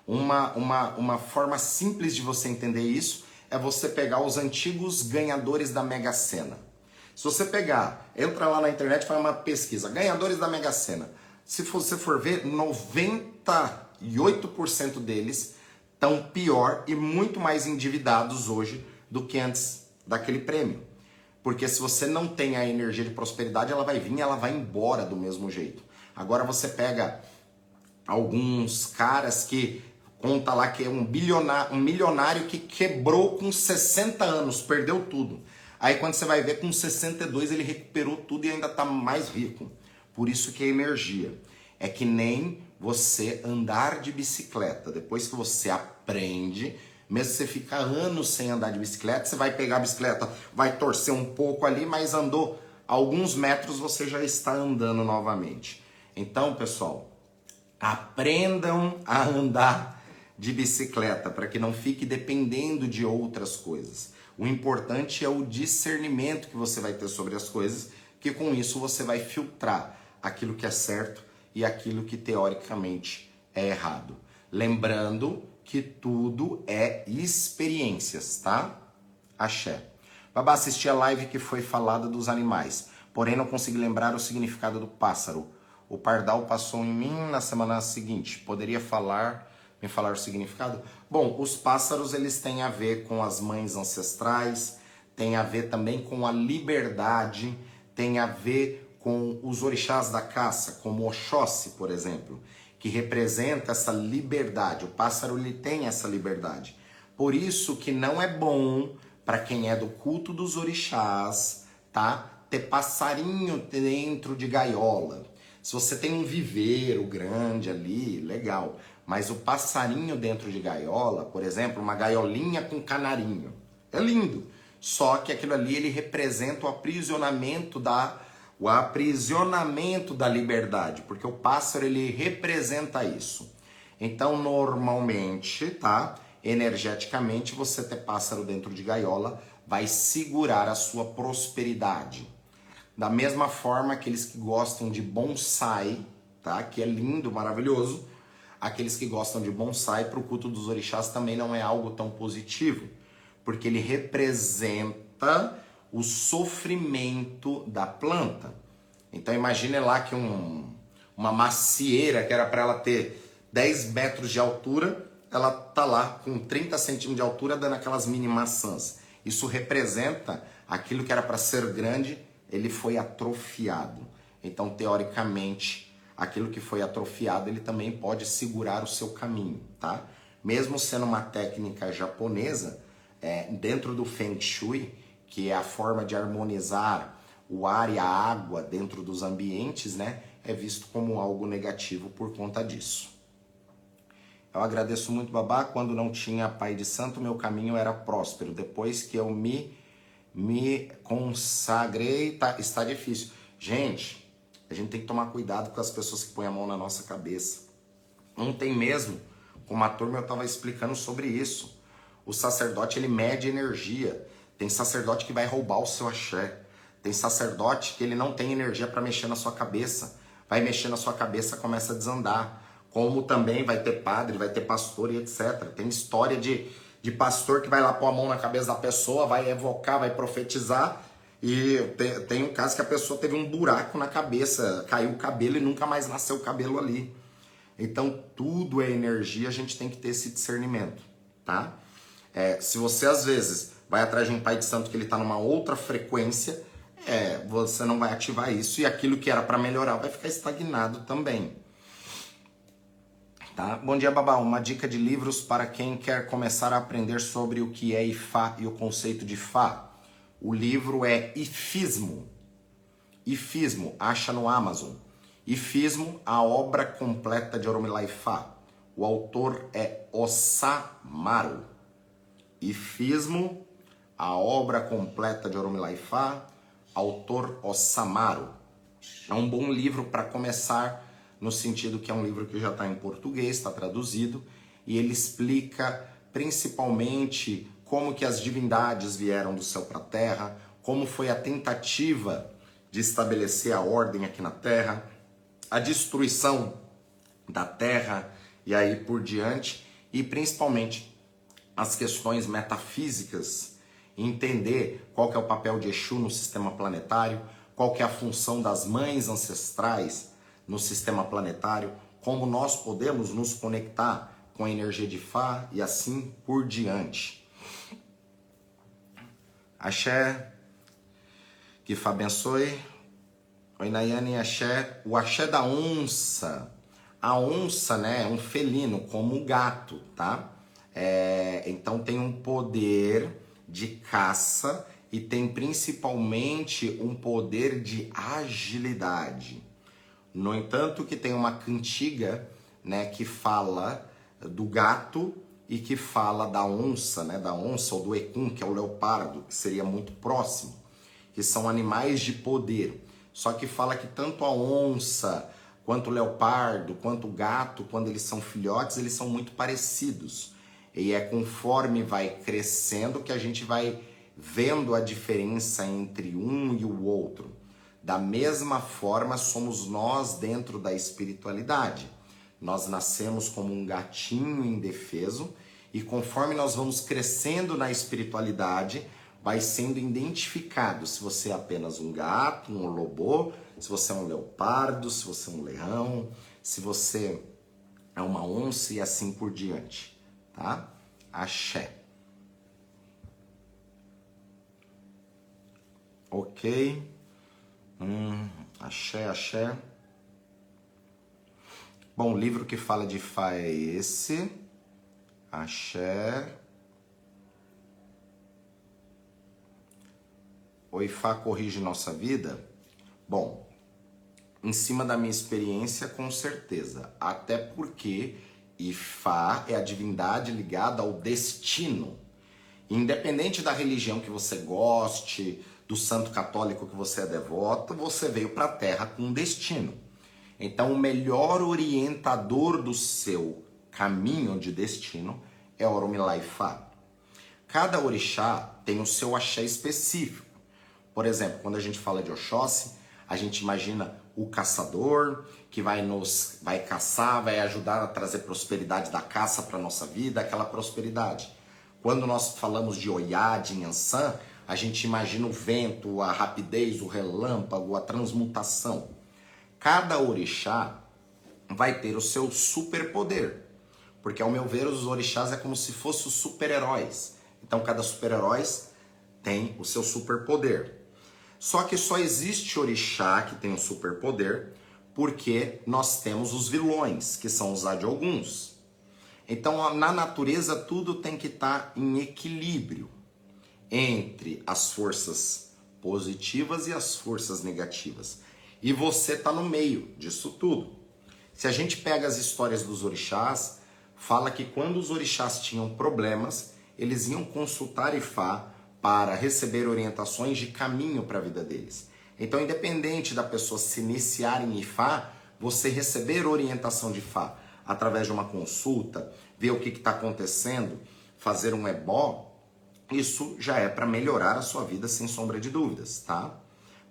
Uma forma simples de você entender isso é você pegar os antigos ganhadores da Mega Sena. Se você pegar, entra lá na internet e faz uma pesquisa, ganhadores da Mega Sena. Se você for ver, 98% deles estão pior e muito mais endividados hoje do que antes daquele prêmio. Porque se você não tem a energia de prosperidade, ela vai vir e ela vai embora do mesmo jeito. Agora você pega alguns caras que conta lá que é um milionário que quebrou com 60 anos, perdeu tudo. Aí quando você vai ver com 62 ele recuperou tudo e ainda está mais rico. Por isso que é energia. É que nem você andar de bicicleta. Depois que você aprende, mesmo que você fica anos sem andar de bicicleta, você vai pegar a bicicleta, vai torcer um pouco ali, mas andou alguns metros, você já está andando novamente. Então, pessoal, aprendam a andar de bicicleta para que não fique dependendo de outras coisas. O importante é o discernimento que você vai ter sobre as coisas, que com isso você vai filtrar aquilo que é certo e aquilo que teoricamente é errado. Lembrando que tudo é experiências, tá? Axé. Babá, assisti a live que foi falada dos animais, porém não consegui lembrar o significado do pássaro. O pardal passou em mim na semana seguinte. Poderia me falar o significado? Bom, os pássaros eles têm a ver com as mães ancestrais, tem a ver também com a liberdade, tem a ver com os orixás da caça, como Oxóssi, por exemplo, que representa essa liberdade. O pássaro ele tem essa liberdade. Por isso que não é bom para quem é do culto dos orixás, tá? Ter passarinho dentro de gaiola. Se você tem um viveiro grande ali, legal. Mas o passarinho dentro de gaiola, por exemplo, uma gaiolinha com canarinho, é lindo. Só que aquilo ali ele representa o aprisionamento da liberdade, porque o pássaro ele representa isso. Então, normalmente, tá? Energeticamente, você ter pássaro dentro de gaiola vai segurar a sua prosperidade. Da mesma forma, aqueles que gostam de bonsai, tá? Que é lindo, maravilhoso. Aqueles que gostam de bonsai para o culto dos orixás também não é algo tão positivo, porque ele representa o sofrimento da planta. Então imagine lá que uma macieira que era para ela ter 10 metros de altura, ela tá lá com 30 centímetros de altura dando aquelas mini maçãs. Isso representa aquilo que era para ser grande, ele foi atrofiado. Então teoricamente, aquilo que foi atrofiado, ele também pode segurar o seu caminho, tá? mesmo sendo uma técnica japonesa, dentro do Feng Shui, que é a forma de harmonizar o ar e a água dentro dos ambientes, né, é visto como algo negativo por conta disso. Eu agradeço muito, Babá. Quando não tinha pai de santo, meu caminho era próspero. Depois que eu me consagrei, está difícil. Gente, a gente tem que tomar cuidado com as pessoas que põem a mão na nossa cabeça. Ontem mesmo, com uma turma, eu estava explicando sobre isso. O sacerdote, ele mede energia. Tem sacerdote que vai roubar o seu axé. Tem sacerdote que ele não tem energia para mexer na sua cabeça. Vai mexer na sua cabeça, começa a desandar. Como também vai ter padre, vai ter pastor e etc. Tem história de pastor que vai lá pôr a mão na cabeça da pessoa, vai evocar, vai profetizar. E tem um caso que a pessoa teve um buraco na cabeça, caiu o cabelo e nunca mais nasceu o cabelo ali. Então tudo é energia, a gente tem que ter esse discernimento, tá? Se você às vezes vai atrás de um pai de santo que ele está numa outra frequência, você não vai ativar isso e aquilo que era para melhorar vai ficar estagnado também. Tá? Bom dia, Babá. Uma dica de livros para quem quer começar a aprender sobre o que é Ifá e o conceito de Fá. O livro é Ifismo. Ifismo, acha no Amazon. Ifismo, a obra completa de Oromilá Ifá. O autor é Osamáru. Ifismo, a obra completa de Oromilá Ifá. Autor Osamáru. É um bom livro para começar, no sentido que é um livro que já está em português, está traduzido, e ele explica principalmente como que as divindades vieram do céu para a terra, como foi a tentativa de estabelecer a ordem aqui na terra, a destruição da terra e aí por diante, e principalmente as questões metafísicas, entender qual que é o papel de Exu no sistema planetário, qual que é a função das mães ancestrais no sistema planetário, como nós podemos nos conectar com a energia de Fá e assim por diante. Axé, que Fá abençoe. Oi, Nayane, axé. O axé da onça. A onça, né, é um felino, como o gato, tá? Então tem um poder de caça e tem principalmente um poder de agilidade. No entanto, que tem uma cantiga, né, que fala do gato e que fala da onça, né, da onça ou do ecum, que é o leopardo, que seria muito próximo, que são animais de poder. Só que fala que tanto a onça, quanto o leopardo, quanto o gato, quando eles são filhotes, eles são muito parecidos. E é conforme vai crescendo que a gente vai vendo a diferença entre um e o outro. Da mesma forma, somos nós dentro da espiritualidade. Nós nascemos como um gatinho indefeso e conforme nós vamos crescendo na espiritualidade, vai sendo identificado se você é apenas um gato, um lobo, se você é um leopardo, se você é um leão, se você é uma onça e assim por diante, tá? Axé. Ok. Axé. Bom, o livro que fala de Fá é esse. Axé. O Ifá corrige nossa vida? Bom, em cima da minha experiência, com certeza. Até porque Ifá é a divindade ligada ao destino. Independente da religião que você goste, do santo católico que você é devoto, você veio para a Terra com um destino. Então, o melhor orientador do seu caminho de destino é Oromilá Ifá. Cada orixá tem o seu axé específico. Por exemplo, quando a gente fala de Oxóssi, a gente imagina o caçador que vai caçar, vai ajudar a trazer prosperidade da caça para a nossa vida, aquela prosperidade. Quando nós falamos de Oyá, de Nhansã, a gente imagina o vento, a rapidez, o relâmpago, a transmutação. Cada orixá vai ter o seu superpoder. Porque, ao meu ver, os orixás é como se fossem os super-heróis. Então, cada super-herói tem o seu superpoder. Só que só existe orixá que tem um superpoder porque nós temos os vilões, que são os Adioguns. Então, na natureza, tudo tem que estar em equilíbrio entre as forças positivas e as forças negativas. E você está no meio disso tudo. Se a gente pega as histórias dos orixás, fala que quando os orixás tinham problemas, eles iam consultar Ifá para receber orientações de caminho para a vida deles. Então, independente da pessoa se iniciar em Ifá, você receber orientação de Ifá através de uma consulta, ver o que está acontecendo, fazer um ebó, isso já é para melhorar a sua vida sem sombra de dúvidas, tá?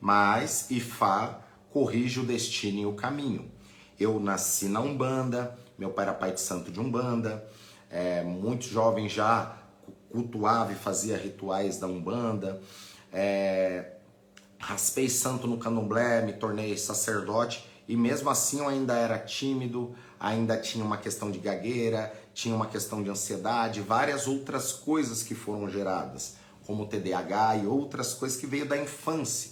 Mas Ifá corrige o destino e o caminho. Eu nasci na Umbanda, meu pai era pai de santo de Umbanda, muito jovem já cultuava e fazia rituais da Umbanda, raspei santo no candomblé, me tornei sacerdote e mesmo assim eu ainda era tímido, ainda tinha uma questão de gagueira, tinha uma questão de ansiedade, várias outras coisas que foram geradas, como TDAH e outras coisas que veio da infância.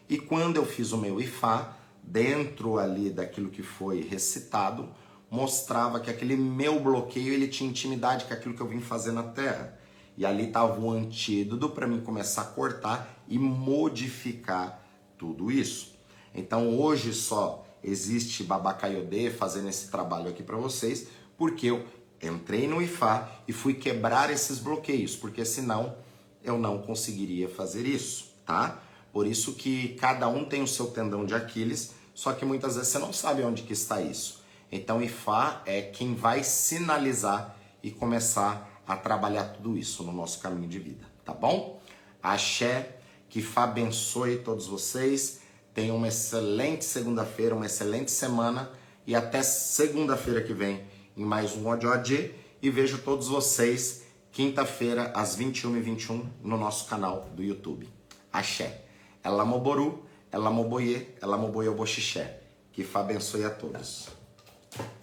E quando eu fiz o meu Ifá, dentro ali daquilo que foi recitado, mostrava que aquele meu bloqueio ele tinha intimidade com aquilo que eu vim fazer na Terra. E ali estava o antídoto para mim começar a cortar e modificar tudo isso. Então hoje só existe Baba Kayode fazendo esse trabalho aqui para vocês, porque eu entrei no Ifá e fui quebrar esses bloqueios, porque senão eu não conseguiria fazer isso, tá? Por isso que cada um tem o seu tendão de Aquiles, só que muitas vezes você não sabe onde que está isso. Então Ifá é quem vai sinalizar e começar a trabalhar tudo isso no nosso caminho de vida, tá bom? Axé, que Ifá abençoe todos vocês, tenham uma excelente segunda-feira, uma excelente semana e até segunda-feira que vem em mais um Odiodê e vejo todos vocês quinta-feira às 21h21 no nosso canal do YouTube. Axé. Elamoboru, Elamoboye, Elamoboyoboxixé. Que Ifá abençoe a todos.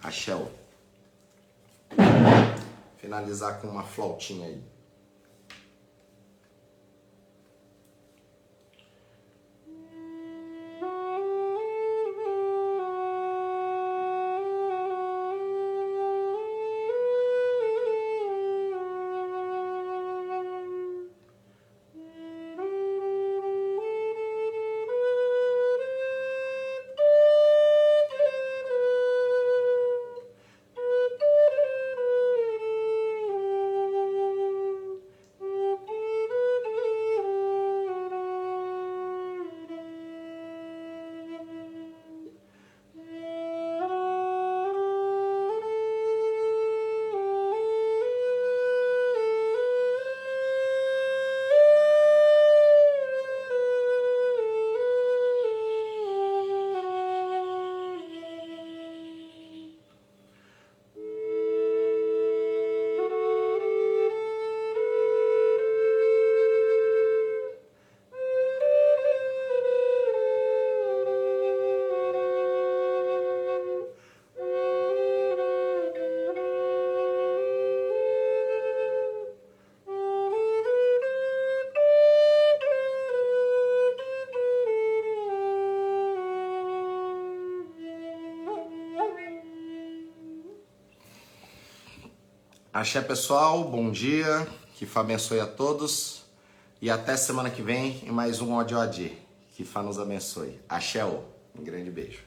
Axé. Finalizar com uma flautinha aí. Axé, pessoal, bom dia, que Ifá abençoe a todos e até semana que vem em mais um Odiodê. Que Ifá nos abençoe. Axé, um grande beijo.